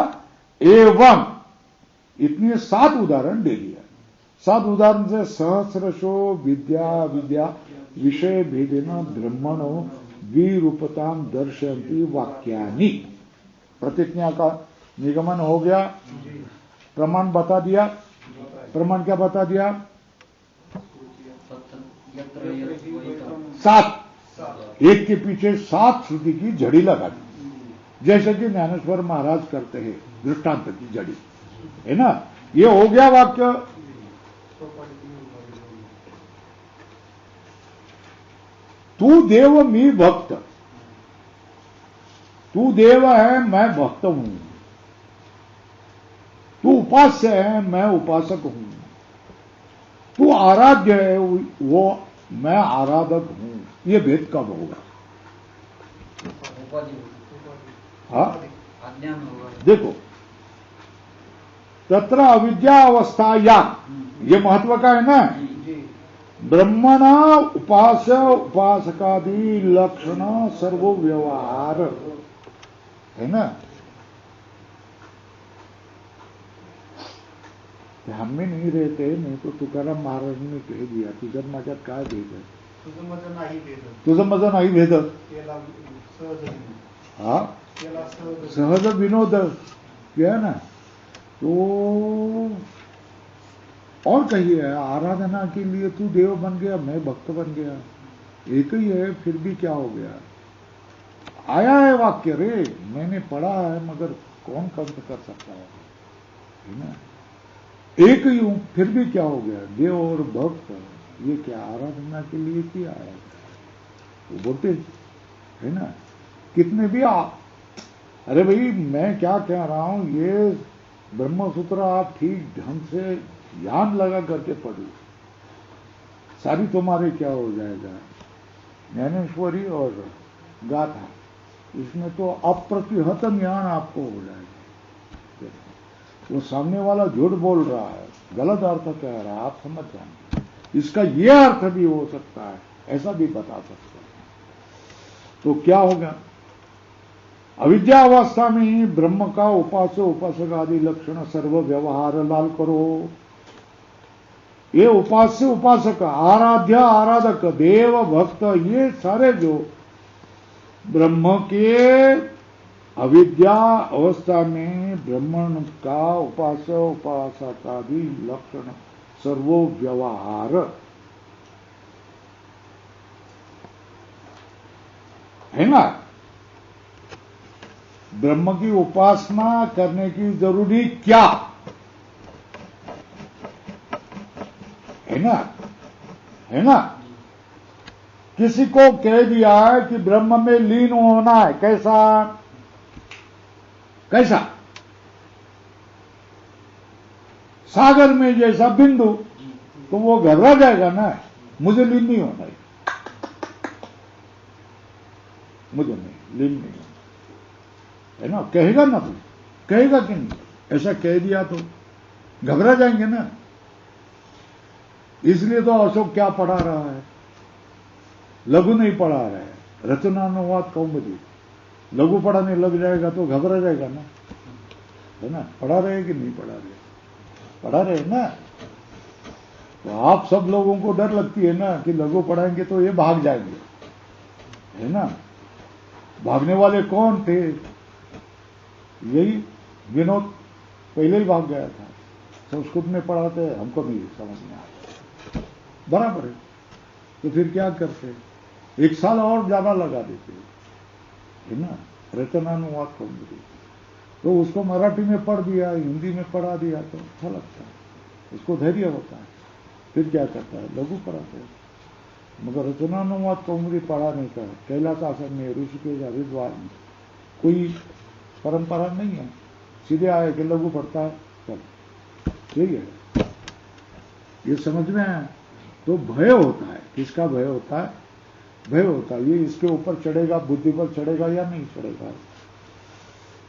एवं इतने 7 उदाहरण दे दिया। 7 उदाहरण से सहस्रशो विद्या विद्या विषय भेदेन ब्रह्मणो विरूपताम दर्शयन्ति वाक्यानि। प्रतिज्ञा का निगमन हो गया, प्रमाण बता दिया। प्रमाण क्या बता दिया? 7, एक के पीछे 7 श्रुति की झड़ी लगा दी, जैसे कि ज्ञानेश्वर महाराज करते हैं दृष्टांत की झड़ी है ना। ये हो गया वाक्य। तू देव मी भक्त, तू देव है, मैं भक्त हूं। तू उपास्य है, मैं उपासक हूं। तू आराध्य है, वो मैं आराधक हूं। ये भेद कब होगा? हाँ, अज्ञान होगा। देखो, तत्र अविद्या अवस्था या, ये महत्व का है ना। ब्रह्मणा उपास्य उपासकादि लक्षण सर्वो व्यवहार, है ना। हम में नहीं रहते, नहीं तो तुकाराम महाराज ने कह दिया, तुझ्या माझ्यात काय भेद आहे? तुझं माझं नाही भेद। हा, सहज विनोद क्या है ना। तो और कहिए, आराधना के लिए तू देव बन गया, मैं भक्त बन गया, एक ही है, फिर भी क्या हो गया? आया है वाक्य रे, मैंने पढ़ा है, मगर कौन कंठ कर सकता है ना। एक ही हूं, फिर भी क्या हो गया? देव और भक्त, ये क्या आराधना के लिए किया है? वो बोलते है ना, कितने भी अरे भाई, मैं क्या कह रहा हूं, ये ब्रह्मसूत्र आप ठीक ढंग से ध्यान लगा करके पढ़ो, सारी तुम्हारे क्या हो जाएगा। ज्ञानेश्वरी और गाथा, इसमें तो अप्रतिहत ज्ञान आपको हो जाएगा। वो सामने वाला झूठ बोल रहा है, गलत अर्थ कह रहा है, आप समझ जाएंगे। इसका ये अर्थ भी हो सकता है, ऐसा भी बता सकते हैं। तो क्या होगा? अविद्या अवस्था में ही ब्रह्म का उपास्य उपासक आदि लक्षण सर्व व्यवहार लाल करो। ये उपास्य उपासक, आराध्य आराधक, देव भक्त, ये सारे जो ब्रह्म के अविद्या अवस्था में ब्रह्मण का उपास्य उपासक आदि लक्षण सर्वो व्यवहार, है ना। ब्रह्म की उपासना करने की जरूरी क्या है ना, है ना। किसी को कह दिया है कि ब्रह्म में लीन होना है, कैसा कैसा? सागर में जैसा बिंदु, तो वो घबरा जाएगा ना, मुझे लीन नहीं होना है, मुझे नहीं लीन नहीं होना है ना। कहेगा ना, तू कहेगा कि नहीं? ऐसा कह दिया तो घबरा जाएंगे ना। इसलिए तो अशोक क्या पढ़ा रहा है? लघु नहीं पढ़ा रहा है, रचनानुवाद कौमुदी। लघु पढ़ाने लग जाएगा तो घबरा जाएगा ना, है ना। पढ़ा रहे कि नहीं पढ़ा रहे? पढ़ा रहे ना। तो आप सब लोगों को डर लगती है ना कि लघु पढ़ाएंगे तो ये भाग जाएंगे, है ना। भागने वाले कौन थे? यही विनोद पहले ही भाग गया था। संस्कृत में पढ़ाते हैं, हमको नहीं समझ में आता, बराबर है। तो फिर क्या करते? 1 साल और ज्यादा लगा देते, है ना। रचनानुवाद कौमुदी, तो उसको मराठी में पढ़ दिया, हिंदी में पढ़ा दिया तो अच्छा लगता है, उसको धैर्य होता है। फिर क्या करता है? लघु पढ़ाते हैं। मगर रचनानुवाद कौमुदी पढ़ा नहीं कर, कैलाश आश्रम में, ऋषिकेश, हरिद्वार में कोई परंपरा नहीं है, सीधे आए कि लघु पढ़ता है, चल ठीक है। ये समझ में आया? तो भय होता है। किसका भय होता है? भय होता है ये इसके ऊपर चढ़ेगा, बुद्धि पर चढ़ेगा या नहीं चढ़ेगा।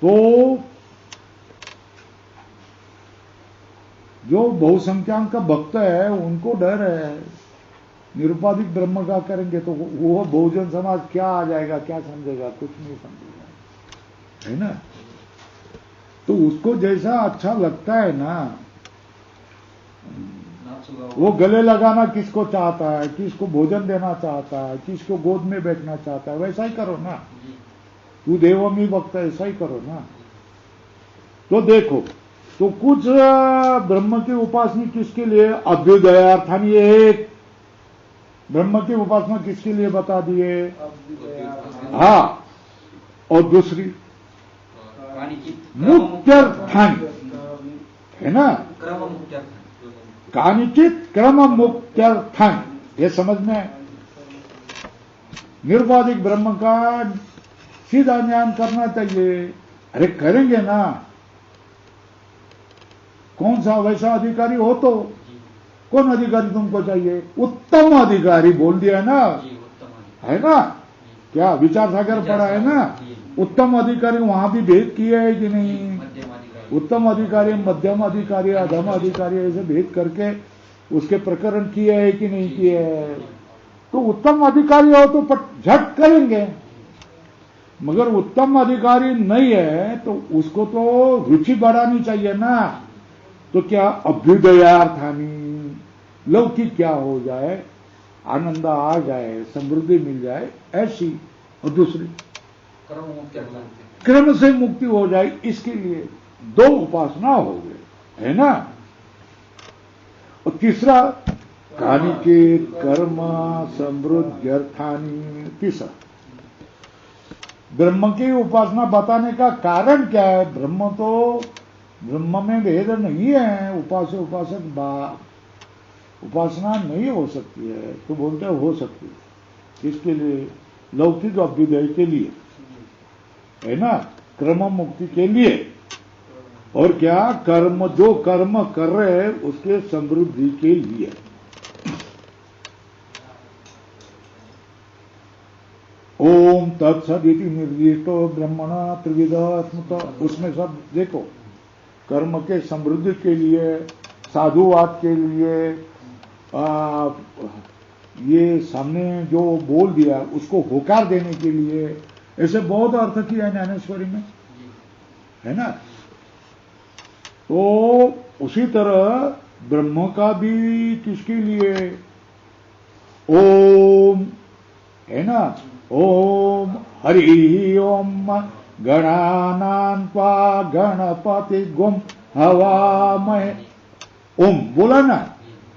तो जो बहुसंख्यांक का भक्त है उनको डर है, निरुपाधिक ब्रह्म का करेंगे तो वो बहुजन समाज क्या आ जाएगा, क्या समझेगा? कुछ नहीं समझेगा, है ना। तो उसको जैसा अच्छा लगता है ना, वो गले लगाना किसको चाहता है, किसको भोजन देना चाहता है, किसको गोद में बैठना चाहता है, वैसा ही करो ना। तू देवमी भक्त, ऐसा ही करो ना। तो देखो, तो कुछ ब्रह्म की उपासना किसके लिए? अभ्युदयार्थानी एक ब्रह्म की उपासना किसके लिए बता दिए? हाँ, और दूसरी मुक्त्यर्थानी, है ना। कानिचित क्रम मुक्त्यर्थानी, ये समझ में। निर्वाधिक ब्रह्म का सीधा ज्ञान करना चाहिए। अरे करेंगे ना, कौन सा वैसा अधिकारी हो तो, कौन अधिकारी तुमको चाहिए? उत्तम अधिकारी बोल दिया है ना, है ना, क्या विचार सागर पढ़ा है ना, उत्तम अधिकारी वहां भी भेद किया है कि नहीं? उत्तम अधिकारी, मध्यम अधिकारी, अधम अधिकारी ऐसे भेद करके उसके प्रकरण किए है कि नहीं किए है? तो उत्तम अधिकारी हो तो झट करेंगे, मगर उत्तम अधिकारी नहीं है तो उसको तो रुचि बढ़ानी चाहिए ना। तो क्या अभ्युदयार्थानी, लौकिक क्या हो जाए, आनंद आ जाए, समृद्धि मिल जाए, ऐसी। और दूसरी क्रम से मुक्ति हो जाए, इसके लिए 2 उपासना हो गए, है ना। और तीसरा कानिचित कर्म समृद्धि अर्थानी, तीसरा ब्रह्म की उपासना बताने का कारण क्या है? ब्रह्म में भेद नहीं है, उपासक उपासना नहीं हो सकती है। तो बोलते हो सकती है, इसके लिए लौकिक अभ्युदय के लिए, है ना, क्रम मुक्ति के लिए, और क्या कर्म, जो कर्म कर रहे हैं उसके समृद्धि के लिए। ओम तत्सदिति निर्दिष्टो ब्रह्मणा त्रिविध स्मृत, उसमें सब देखो, कर्म के समृद्धि के लिए, साधुवाद के लिए, ये सामने जो बोल दिया उसको होकार देने के लिए, ऐसे बहुत अर्थ किया है ज्ञानेश्वरी में, है ना। तो उसी तरह ब्रह्म का भी किसके लिए? ओम, है ना, ओम हरि ओम गणानां त्वा गणपति गुम हवामहे। ओम बोला ना,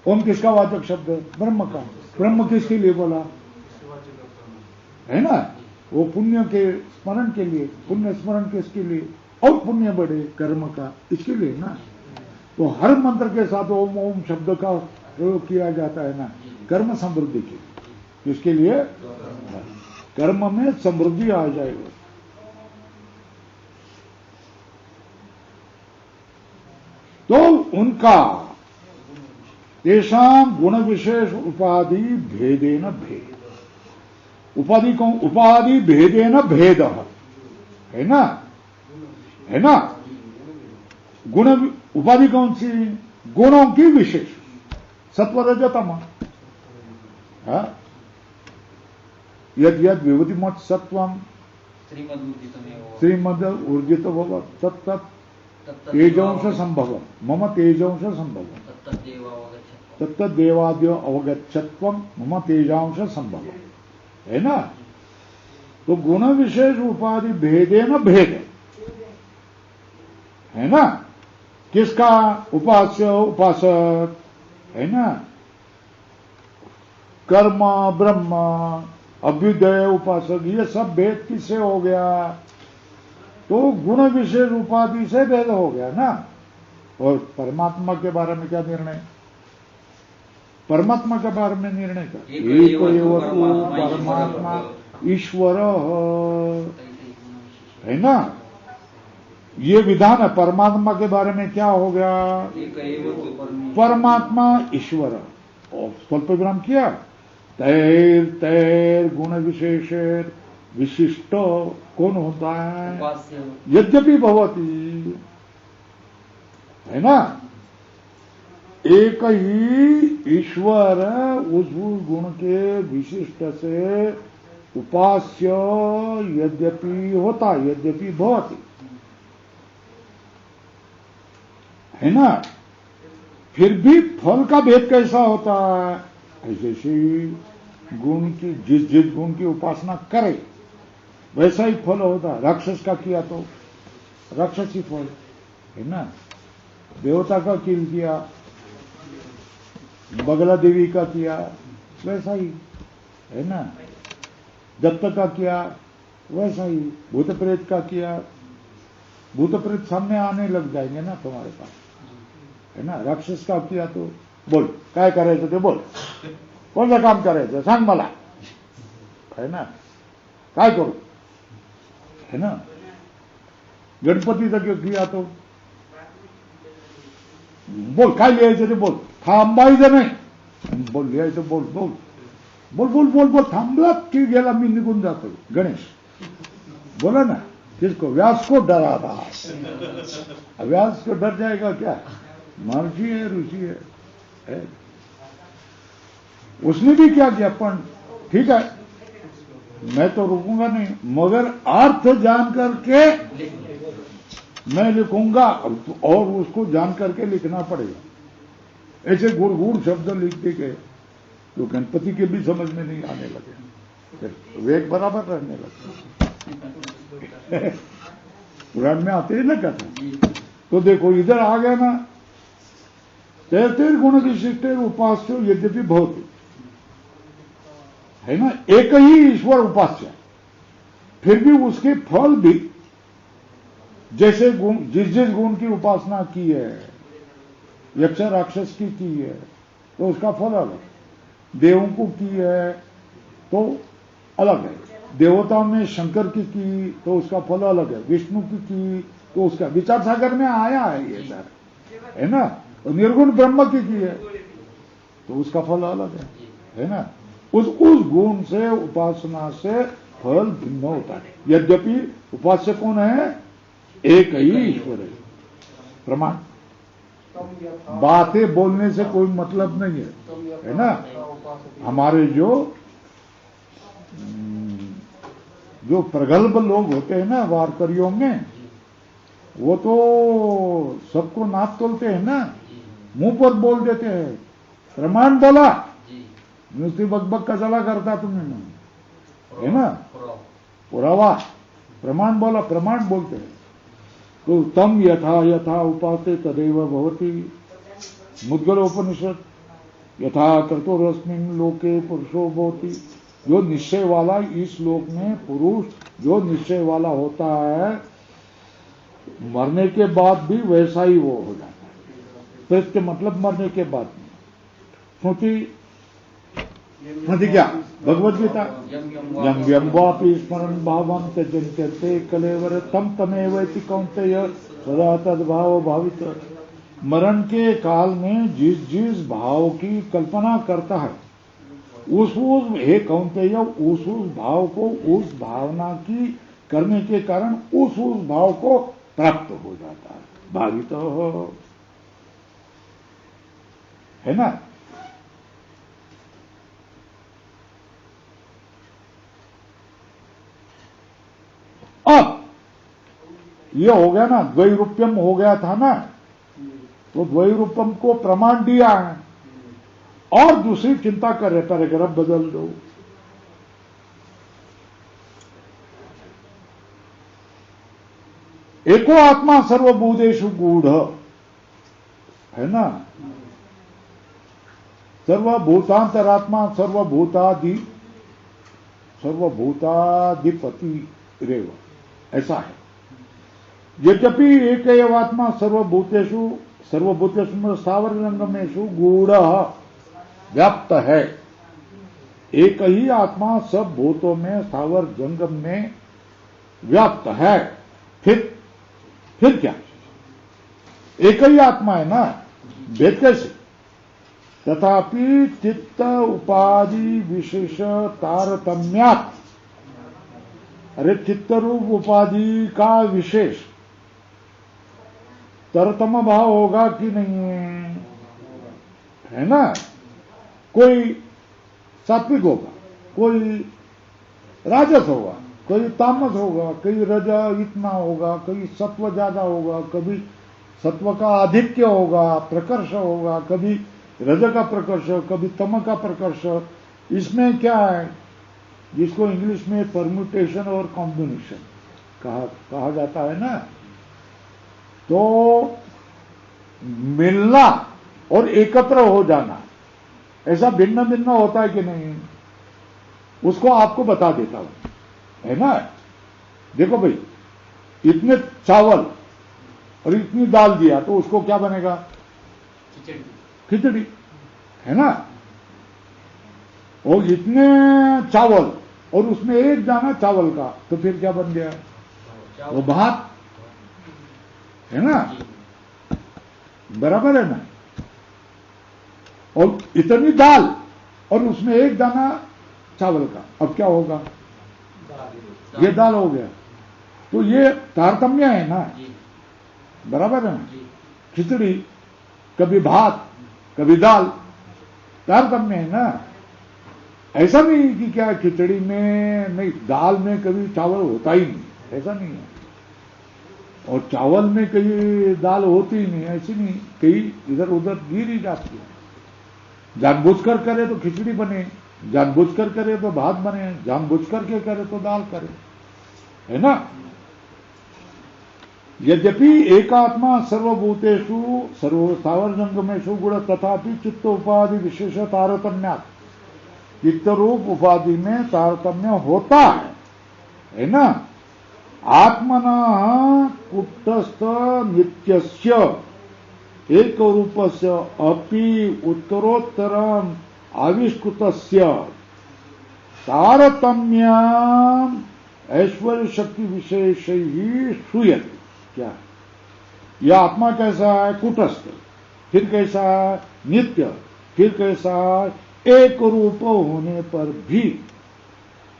ओम किसका वाचक शब्द है? ब्रह्म का। ब्रह्म किसके लिए बोला? है ना, वो पुण्य के स्मरण के लिए, पुण्य स्मरण किसके लिए? और पुण्य बढ़े कर्म का, इसके लिए ना। तो हर मंत्र के साथ ओम ओम शब्द का प्रयोग किया जाता है ना, कर्म समृद्धि के लिए। किसके लिए? कर्म में समृद्धि आ जाएगी। तो उनका तेषां गुण विशेष उपाधि भेदेन भेद, उपाधि कौन? उपाधि भेदेन भेद, है ना, है ना। गुण उपाधि कौन सी? गुणों की विशेष, सत्व रज तम। यद यद विभूति मत सत्वम श्रीमद ऊर्जित भव तत्त तेजंश संभव मम तेजंश संभव तत्त देवाद्यो अवगच्छत्वम मम तेजांश संभव, है ना। तो गुण विशेष उपाधि भेदेन भेद, है ना। किसका? उपास्य उपासक, है ना। कर्म ब्रह्म अभ्युदय उपासक, ये सब भेद किससे हो गया? तो गुण विशेष उपाधि से भेद हो गया ना। और परमात्मा के बारे में क्या निर्णय? परमात्मा के बारे में निर्णय का एक एव तु परमात्मा ईश्वर, है ना। ये विधान है। परमात्मा के बारे में क्या हो गया? परमात्मा ईश्वर। और स्वल्प विराम किया। तैर तैर गुण विशेषेर विशिष्ट कौन होता है? यद्यपि भवती, है ना। एक ही ईश्वर उस गुण के विशिष्ट से उपास्य यद्यपि होता, यद्यपि भवती, है ना। फिर भी फल का भेद कैसा होता है? जैसे गुण की जिस गुण की उपासना करे वैसा ही फल होता है। राक्षस का किया तो राक्षसी फल, है ना। देवता का किल किया, बगला देवी का किया वैसा ही, है ना। दत्त का किया वैसा ही, भूत प्रेत का किया, भूत प्रेत सामने आने लग जाएंगे ना तुम्हारे पास, है ना। राक्षस का किया तो बोल काय करायचं ते बोल, कोणतं काम करायचं सांग मला, है ना, काय करू, है ना। गणपती तक किया तो बोल काय लिहायचं ते बोल, थांबायचं नाही, बोल लिहायचं बोल बोल बोल बोल बोल बोल, थांबला की गेला मी निघून जातो. गणेश बोला ना, किसको? व्यास को डरा रहा, व्यास को डर जाएगा क्या? महर्षि है, ऋषि है. उसने भी क्या किया, पण ठीक है मैं तो रुकूंगा नहीं, मगर अर्थ जान करके मैं लिखूंगा, और उसको जान करके लिखना पड़ेगा. ऐसे गुड़ गुड़ शब्द लिखते के तो गणपति के भी समझ में नहीं आने लगे, फिर वेग बराबर रहने लगे. पुराण में आते ही ना कथा. तो देखो इधर आ गया ना, 33 गुण विशिष्ट उपास्य यद्यपि भवति, है ना, एक ही ईश्वर उपास्य, फिर भी उसके फल भी जैसे गुण, जिस जिस गुण की उपासना की है, यक्ष राक्षस की है तो उसका फल अलग, देवों को की है तो अलग है, देवताओं में शंकर की तो उसका फल अलग है, विष्णु की तो उसका, विचार सागर में आया है ये सर, है ना. और निर्गुण ब्रह्म की है तो उसका फल अलग है ना. उस गुण से, उपासना से फल भिन्न होता है. यद्यपि उपास्य कौन है? एक ही ईश्वर है. प्रमाण, बातें बोलने से कोई मतलब नहीं है ना. हमारे जो प्रगल्भ लोग होते हैं ना वारकरियों में, वो तो सबको नाप तोलते हैं ना, मुंह पर बोल देते हैं, प्रमाण बोला, नुसती बकबक कशाला करता तुम्ही, है ना, पुरावा, प्रमाण बोला, प्रमाण बोलते हैं. तो तम यथा यथा उपासे तदेव भवति. मुद्गलोपनिषद, यथा कर्तोरस्मिन् लोके पुरुषो भवति. जो निश्चय वाला इस लोक में पुरुष जो निश्चय वाला होता है, मरने के बाद भी वैसा ही वो हो जाता है. प्रत्य मतलब मरने के बाद में. स्मृति क्या? भगवद गीता. यम यम वापि स्मरण भावम त्यजन्ते कलेवर तम तमेवैति कौन्तेय सदा तद्भाव भावित. मरण के काल में जिस जिस भाव की कल्पना करता है, उस हे कौन्तेय, उस भाव को, उस भावना की करने के कारण उस भाव को प्राप्त हो जाता है, भावित हो, है ना. अब ये हो गया ना, द्वैरूप्यम हो गया था ना, तो द्वैरूप्यम को प्रमाण दिया है, और दूसरी चिंता कर रहे, पैराग्राफ बदल दो. एको आत्मा सर्वभूतेषु गूढ़, है ना, सर्वभूतांतरात्मा सर्वभूताधिपति रेव, ऐसा है. यद्यपि एक एव आत्मा सर्वभूतेषु स्थावर जंगमेषु गूढ़ व्याप्त है. एक ही आत्मा सब भूतों में, स्थावर जंगम में व्याप्त है. फिर क्या? एक ही आत्मा है ना, भेद कैसे? तथापि चित्त उपाधि विशेष तारतम्यात्, अरे चित्तरूप उपाधि का विशेष तरतम भाव होगा कि नहीं, है ना. कोई सात्विक होगा, कोई राजस होगा, कोई तामस होगा, कोई रज इतना होगा, कोई सत्व ज्यादा होगा, कभी सत्व का आधिक्य होगा, प्रकर्ष होगा, कभी रज का प्रकर्ष, कभी तम का प्रकर्ष. इसमें क्या है, जिसको इंग्लिश में परम्यूटेशन और कॉम्बिनेशन कहा जाता है ना. तो मिलना और एकत्र हो जाना, ऐसा भिन्न भिन्न होता है कि नहीं, उसको आपको बता देता हूं, है ना. देखो भाई, इतने चावल और इतनी दाल दिया तो उसको क्या बनेगा? खिचड़ी, है ना. और इतने चावल और उसमें एक दाना चावल का, तो फिर क्या बन गया? वो भात है ना, बराबर है ना। और इतनी दाल और उसमें एक दाना चावल का, अब क्या होगा? ये दाल हो गया। तो ये तारतम्य है ना, बराबर है ना। खिचड़ी कभी भात कभी दाल, तारतम्य है ना। ऐसा नहीं कि क्या खिचड़ी में नहीं, दाल में कभी चावल होता ही नहीं, ऐसा नहीं है। और चावल में कहीं दाल होती ही नहीं, ऐसी नहीं, कहीं इधर उधर गिर ही जाती है। जानबूझकर करे तो खिचड़ी बने, जानबूझकर करे तो भात बने, जानबूझकर के करे तो दाल करे, है ना। यद्यपि एकात्मा सर्वभूतेषु सर्वस्थावर जंगमेषु गुण तथापि चित्त उपाधि विशेष तारतम्यात्, चित्त रूप उपाधि में तारतम्य होता है ना। आत्मना कुटस्थ नित्यस्य एक रूपस्य अपि उत्तरोत्तरम आविष्कृतस्य तारतम्यम ऐश्वर्य शक्ति विशेष ही श्रूयते। क्या यह आत्मा कैसा है? कुटस्थ, फिर कैसा है? नित्य, फिर कैसा है? एक रूप होने पर भी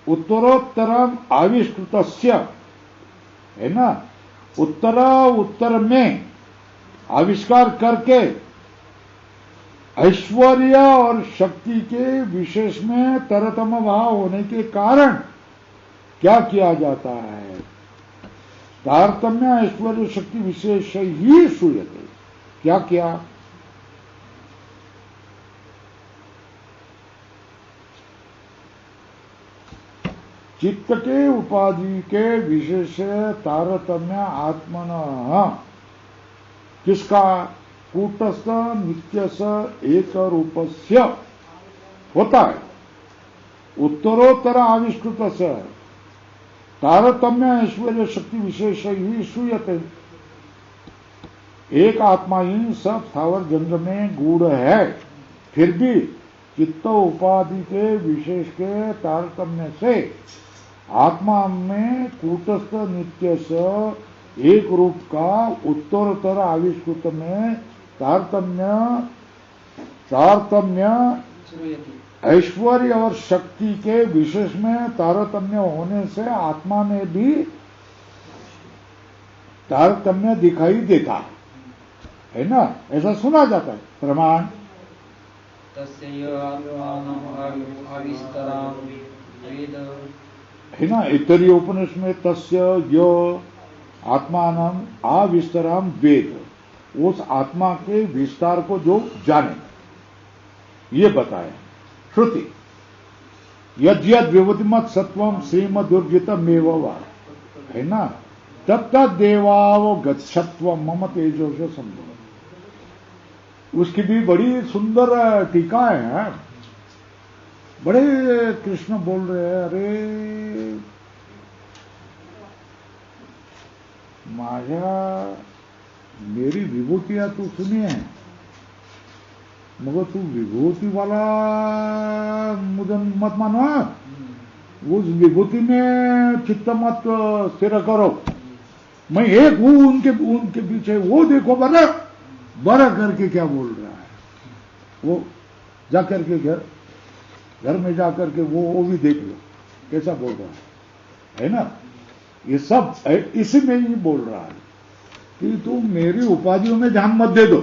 उत्तरोत्तरम आविष्कृतस्य, है ना, उत्तर में आविष्कार करके ऐश्वर्य और शक्ति के विशेष में तरतम भाव होने के कारण क्या किया जाता है? तारतम्य ऐश्वर्य शक्ति विशेष ही श्रूयते। क्या किया? चित्त के उपाधि के विशेष तारतम्य आत्मना किसका? कूटस्थ नित्यस एक रूपस्य होता है। उत्तरोत्तर आविष्कृत से तारतम्य ऐश्वर्य शक्ति विशेष ही श्रूयते। एक आत्मा ही सब स्थावर जंग में गूढ़ है, फिर भी चित्त उपाधि के विशेष के तारतम्य से आत्मा में कूटस्थ नित्य से एक रूप का उत्तरोत्तर आविष्कृत में तारतम्य ऐश्वर्य और शक्ति के विशेष में तारतम्य होने से आत्मा में भी तारतम्य दिखाई देता है ना। ऐसा सुना जाता है। प्रमाण है ना। इतरी उपनिषद में तस्य यो आत्मानम आविस्तराम वेद, उस आत्मा के विस्तार को जो जाने, ये बताया। श्रुति यद्यद विभूतिमत सत्वम श्रीमदुर्जितम एवं, है ना, तत्त देवाव गच्छत्व मम तेजो से संभव। उसकी भी बड़ी सुंदर टीका है। बड़े कृष्ण बोल रहे हैं, अरे माझ्या मेरी विभूतियां तू सुनी है, मगर तू विभूति वाला मुझे मत मानो, उस विभूति में चित्त मत स्थिर करो। मैं एक हूं उनके पीछे, वो देखो बड़ा करके क्या बोल रहा है। वो जाकर के घर में जाकर के वो भी देख लो कैसा बोल रहा है ना। ये सब इसी में ही बोल रहा है कि तुम मेरी उपाधियों में ध्यान मत दे दो,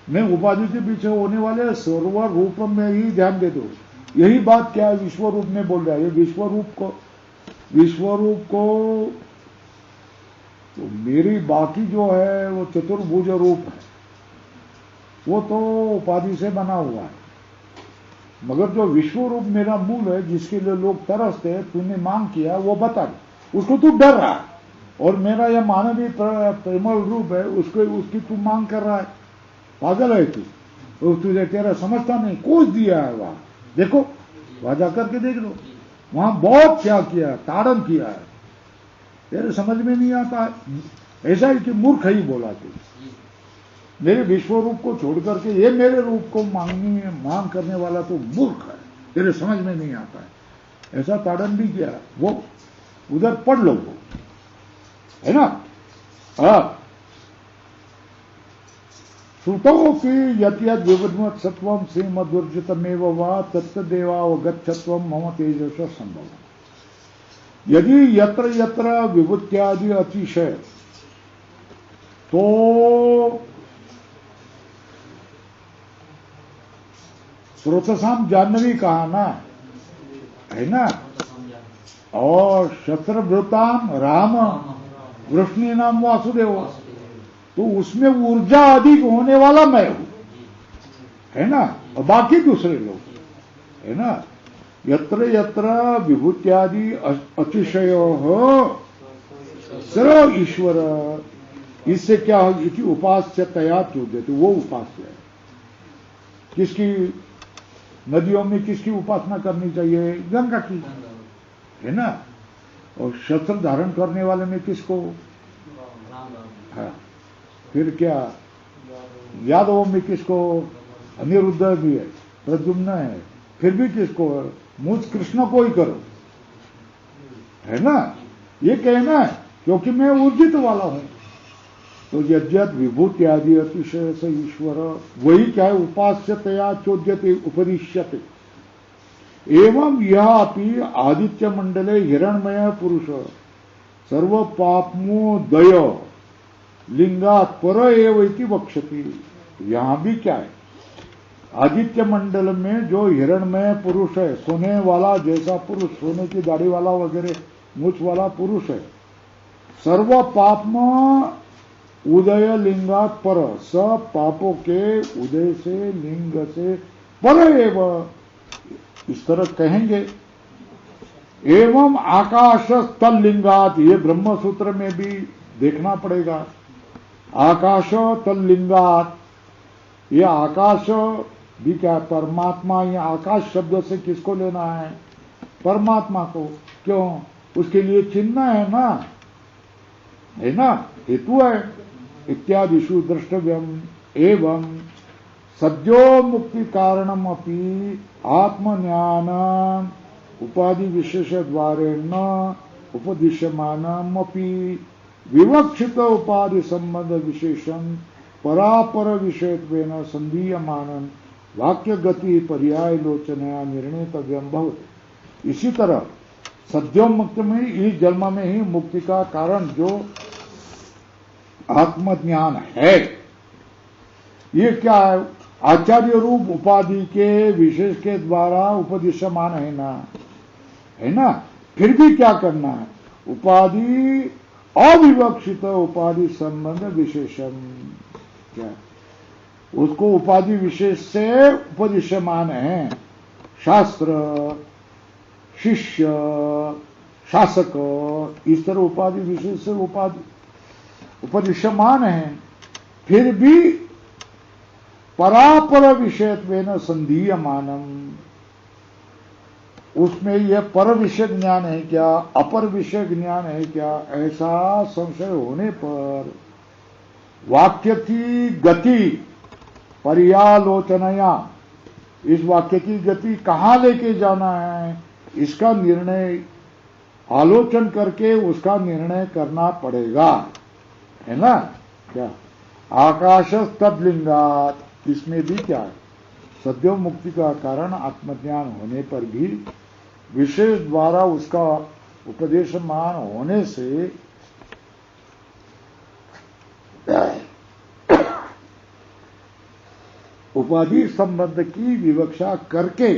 मैं उपाधि के पीछे होने वाले सर्व रूप में ही ध्यान दे दो। यही बात क्या है विश्व रूप में बोल रहा है। विश्व रूप को तो मेरी बाकी जो है वो चतुर्भुज रूप है, वो तो उपाधि से बना हुआ है। मगर जो विश्व रूप मेरा मूल है, जिसके लिए लोग तरसते हैं, तूने मांग किया वो बता दे, उसको तू डर रहा है। और मेरा यह मानवीय प्रेमल रूप है, उसकी तू मांग कर रहा है। पागल है तू, तुझे तेरा समझता नहीं। कोच दिया है वहां, देखो वहां जाकर के देख लो, वहां बहुत क्या किया, ताड़न किया है, तेरे समझ में नहीं आता है। ऐसा ही कि मूर्ख ही बोला तू, मेरे विश्व रूप को छोड़ करके ये मेरे रूप को मांग करने वाला तो मूर्ख है, तेरे समझ में नहीं आता है। ऐसा ताड़न भी किया। वो उधर पढ़ लो, वो है ना। श्रुतो कि यत् यद् विवद्मत् सत्वं श्रीमद्वर्जितमेव वा तत्तदेवावगच्छत्वं मम तेजस संभव। यदि यत्र यत्र विभूत्यादि अतिशय, तो स्रोतसाम जाह्नवी कहा ना, है ना। और शस्त्रभृताम राम वृष्णि नाम वासुदेव, तो उसमें ऊर्जा अधिक होने वाला मैं हूं, है ना, और बाकी दूसरे लोग, है ना। यत्र यत्र विभूत्यादि अतिशय सर्व ईश्वर, इससे क्या हो, इति उपास्य तया चूद्यते, वो उपास्य है। किसकी नदियों में किसकी उपासना करनी चाहिए? गंगा की, है ना। और शस्त्र धारण करने वाले में किसको? हाँ। फिर क्या यादवों में किसको? अनिरुद्ध भी है, प्रद्युम्न है, फिर भी किसको? मुझ कृष्ण को ही करो, है ना। ये कहना है क्योंकि मैं ऊर्जित वाला हूं। तो यद्यद विभूति आदि अतिशय से ईश्वर, वही क्या है? उपास्यतया चोद्यते उपदिश्यते। एवं यह अपि आदित्य मंडले हिरणमय पुरुष सर्व पापमोदय लिंगात पर एव इति वक्ष्यति। यहां भी क्या है? आदित्य मंडल में जो हिरणमय पुरुष है, सोने वाला जैसा पुरुष, सोने की दाढ़ी वाला वगैरह मूछ वाला पुरुष है, सर्व पापम उदय लिंगात पर, सब पापों के उदय से, लिंग से पर एव, इस तरह कहेंगे। एवं आकाश तल लिंगात, ये ब्रह्म सूत्र में भी देखना पड़ेगा। आकाश तल लिंगात, ये आकाश भी क्या? परमात्मा। ये आकाश शब्द से किसको लेना है? परमात्मा को। क्यों? उसके लिए चिन्ह है ना, है ना, हेतु है। इत्यादिषु द्रष्टव्यम। एवं सद्यो मुक्ति कारणम अपि आत्मज्ञान उपाधि विशेष द्वारेण उपदिश्यमानम अपि विवक्षित उपाधि संबंध विशेषण परापर विषयत्वेन संधीयमानन वाक्य गति पर्याय लोचनया निर्णेतव्यम भवति। इसी तरह सद्योमुक्ति में, इस जन्म में ही मुक्ति का कारण जो आत्मज्ञान है, ये क्या है? आचार्य रूप उपाधि के विशेष के द्वारा उपदिश्यमान है ना, है ना। फिर भी क्या करना है? उपाधि अविवक्षित उपाधि संबंध विशेषम, क्या उसको उपाधि विशेष से उपदिश्यमान है। शास्त्र, शिष्य, शासक, इस तरह उपाधि विशेष से उपाधि उपदिश्यमान है। फिर भी परापर विषयत्वेन संधीयमानम, उसमें यह पर विषय ज्ञान है क्या, अपर विषय ज्ञान है क्या, ऐसा संशय होने पर वाक्य की गति पर्यालोचनया, इस वाक्य की गति कहां लेके जाना है, इसका निर्णय आलोचन करके उसका निर्णय करना पड़ेगा, है ना। क्या? आकाश तद्लिंगात, इसमें भी क्या है? सद्यो मुक्ति का कारण आत्मज्ञान होने पर भी विशेष द्वारा उसका उपदेशमान होने से उपाधि संबंध की विवक्षा करके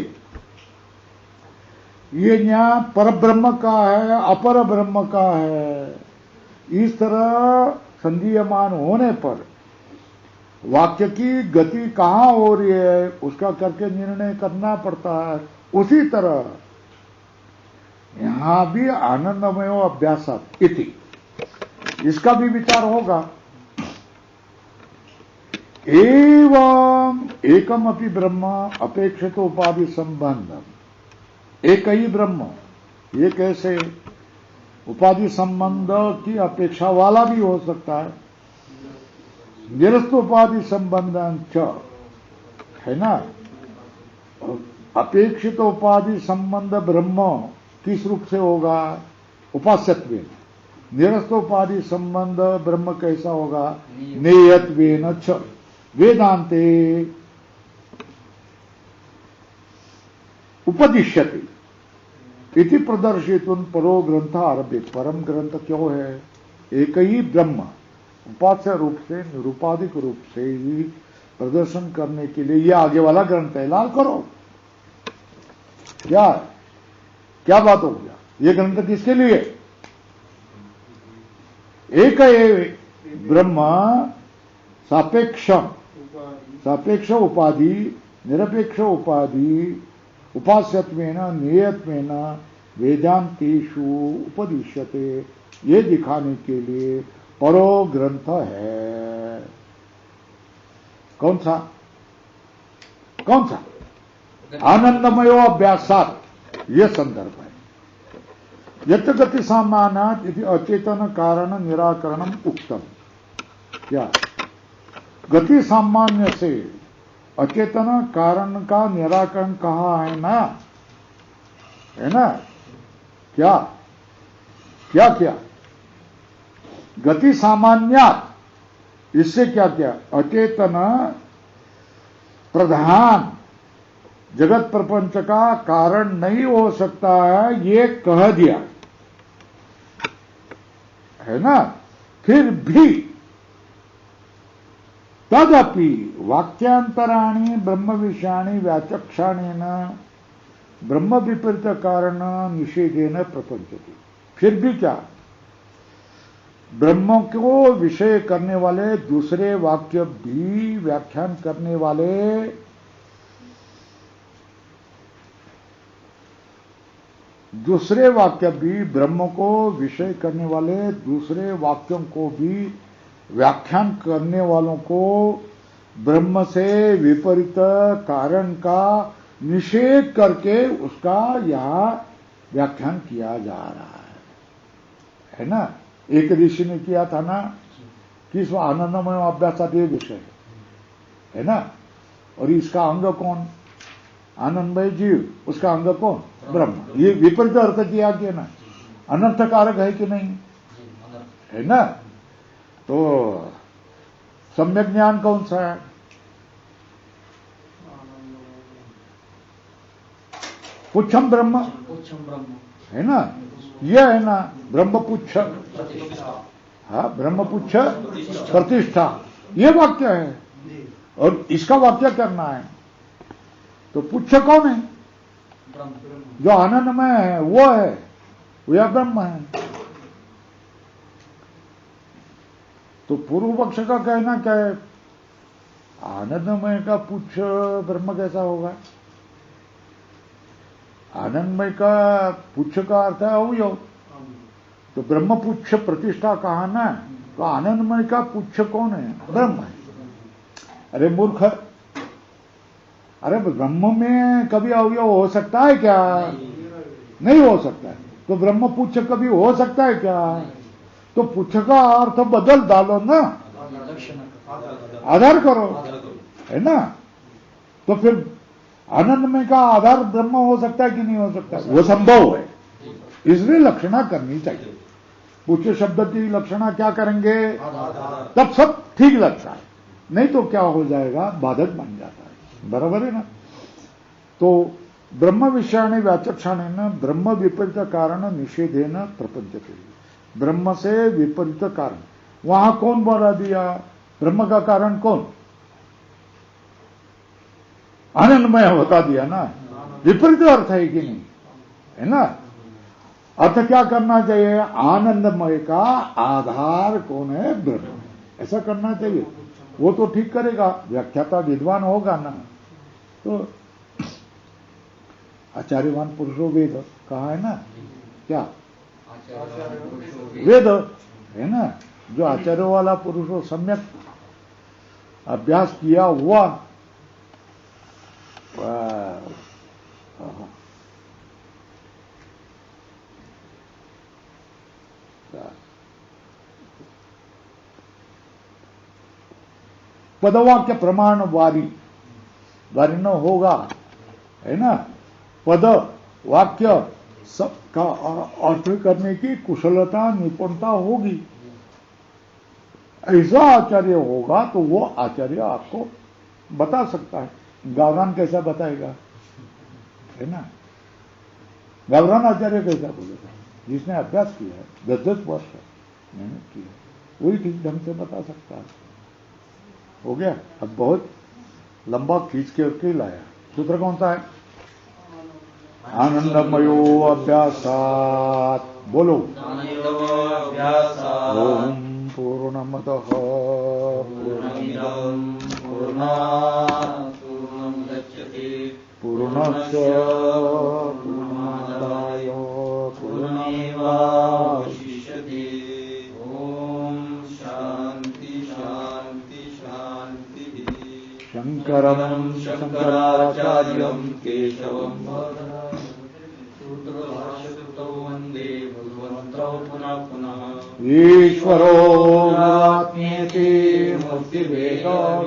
ये ज्ञान पर ब्रह्म का है, अपर ब्रह्म का है, इस तरह संधीयमान होने पर वाक्य की गति कहां हो रही है उसका करके निर्णय करना पड़ता है। उसी तरह यहां भी आनंदमय अभ्यासात इति, इसका भी विचार होगा। एवं एकम अपि ब्रह्म अपेक्षित उपाधि संबंध, एक ही ब्रह्म, ये कैसे? उपाधि संबंध की अपेक्षा वाला भी हो सकता है। निरस्त उपाधि संबंधन च, है ना। अपेक्षित उपाधि संबंध ब्रह्म किस रूप से होगा? उपास्यत्व, निरस्तोपाधि संबंध ब्रह्म कैसा होगा? नेयत्वेन च वेदांते उपदिश्यते इति प्रदर्शितुन परो ग्रंथ आरभ्य। परम ग्रंथ क्यों है? एक ही ब्रह्म उपास्य रूप से निरूपाधिक रूप से ही प्रदर्शन करने के लिए ये आगे वाला ग्रंथ है। लाल करो, क्या बात हो गया? ये ग्रंथ किसके लिए? एक ब्रह्म सापेक्ष उपाधि निरपेक्ष उपाधि उपास्यत्वेन नियत्वेन वेदांतेषु उपदिश्यते, ये दिखाने के लिए परो ग्रंथ है। कौन सा? आनंदमयो अभ्यासात, यह संदर्भ है। यत् गति सामान्यात् इति अचेतन कारण निराकरणम उक्तम। क्या? गति सामान्य से अचेतन कारण का निराकरण कहा है ना? क्या? गति सामान्यात्, इससे क्या? अचेतन प्रधान जगत प्रपंच का कारण नहीं हो सकता है, ये कह दिया है ना? फिर भी तदपि वाक्यांतराणि ब्रह्म विषयाणि व्याचक्षाणेन ब्रह्म विपरीत कारण निषेधेन प्रपंचति। फिर भी क्या? ब्रह्म को विषय करने वाले दूसरे वाक्य भी व्याख्यान करने वाले दूसरे वाक्य भी ब्रह्म को विषय करने वाले दूसरे वाक्यों को भी व्याख्यान करने वालों को ब्रह्म से विपरीत कारण का निषेध करके उसका यहां व्याख्यान किया जा रहा है ना? एक ऋषि ने किया था ना कि इसमें आनंदमय अभ्यास ये विषय है ना? और इसका अंग कौन? आनंदमय जीव, उसका अंग कौन? ब्रह्म। ये विपरीत अर्थ किया कि ना? अनर्थकारक है कि नहीं? है ना? तो सम्यक ज्ञान कौन सा है? पुच्छम ब्रह्म है ना? यह है ना ब्रह्म पुच्छ, हाँ ब्रह्म पुच्छ प्रतिष्ठा, ये वाक्य है। और इसका वाक्य करना है तो पुच्छ कौन है? जो आनंदमय है वो है, वह ब्रह्म है। तो पूर्व पक्ष का कहना क्या है? आनंदमय का पुच्छ ब्रह्म कैसा होगा? आनंदमय का पुच्छ का अर्थ है अवयव, तो ब्रह्म पुच्छ प्रतिष्ठा कहा ना, तो आनंदमय का पुच्छ कौन है? ब्रह्म है। अरे मूर्ख, अरे ब्रह्म में कभी अवयव हो सकता है क्या? नहीं हो सकता है। तो ब्रह्म पुच्छ कभी हो सकता है क्या? तो पुच्छ का अर्थ बदल डालो ना, आधार करो, है ना? तो फिर आनंदमय का आधार ब्रह्म हो सकता है कि नहीं हो सकता? वो संभव है, इसलिए लक्षणा करनी चाहिए। पुच्छ शब्द की लक्षणा क्या करेंगे? तब सब ठीक लगता है, नहीं तो क्या हो जाएगा? बाधक बन जाता है। बराबर है ना? तो ब्रह्म विषयाणि व्याचक्षाणेन ब्रह्म विपरीत कारण निषेधेन प्रपंचते। ब्रह्म से विपरीत कारण, वहां कौन बता दिया? ब्रह्म का कारण कौन? आनंदमय बता दिया ना। विपरीत अर्थ है कि नहीं? है ना? अर्थ क्या करना चाहिए? आनंदमय का आधार कौन है? ब्रह्म, ऐसा करना चाहिए। वो तो ठीक करेगा, व्याख्याता विद्वान होगा ना। तो आचार्यवान पुरुषो वेद कहा है ना? क्या वेद है ना? जो आचार्य वाला पुरुष हो, सम्यक अभ्यास किया हुआ, पदवाक्य प्रमाण वारी न होगा, है ना? पद वाक्य सबका अर्थ करने की कुशलता निपुणता होगी। ऐसा आचार्य होगा तो वो आचार्य आपको बता सकता है। गावरान कैसा बताएगा, है ना? गावरान आचार्य कैसा बोलेगा? जिसने अभ्यास किया है 10-10 वर्ष मेहनत की है, वही ठीक ढंग से बता सकता है। हो गया। अब बहुत लंबा खींच के लाया। सूत्र कौन सा है? आनंदमयो अभ्यासात। बोलो। ओम पूर्णमदः पूर्णमिदं पूर्णात् पूर्णमुदच्यते पूर्णस्य पूर्णमादाय पूर्णमेवावशिष्यते। ओम शांति शांति शांति। शंकरं शंकराचार्यं केशवं सूत्रभाष्यकृतौ वन्दे भगवन्तौ पुनः पुनः। ईश्वरो गुरुरात्मेति मूर्तिभेदविभागिनी।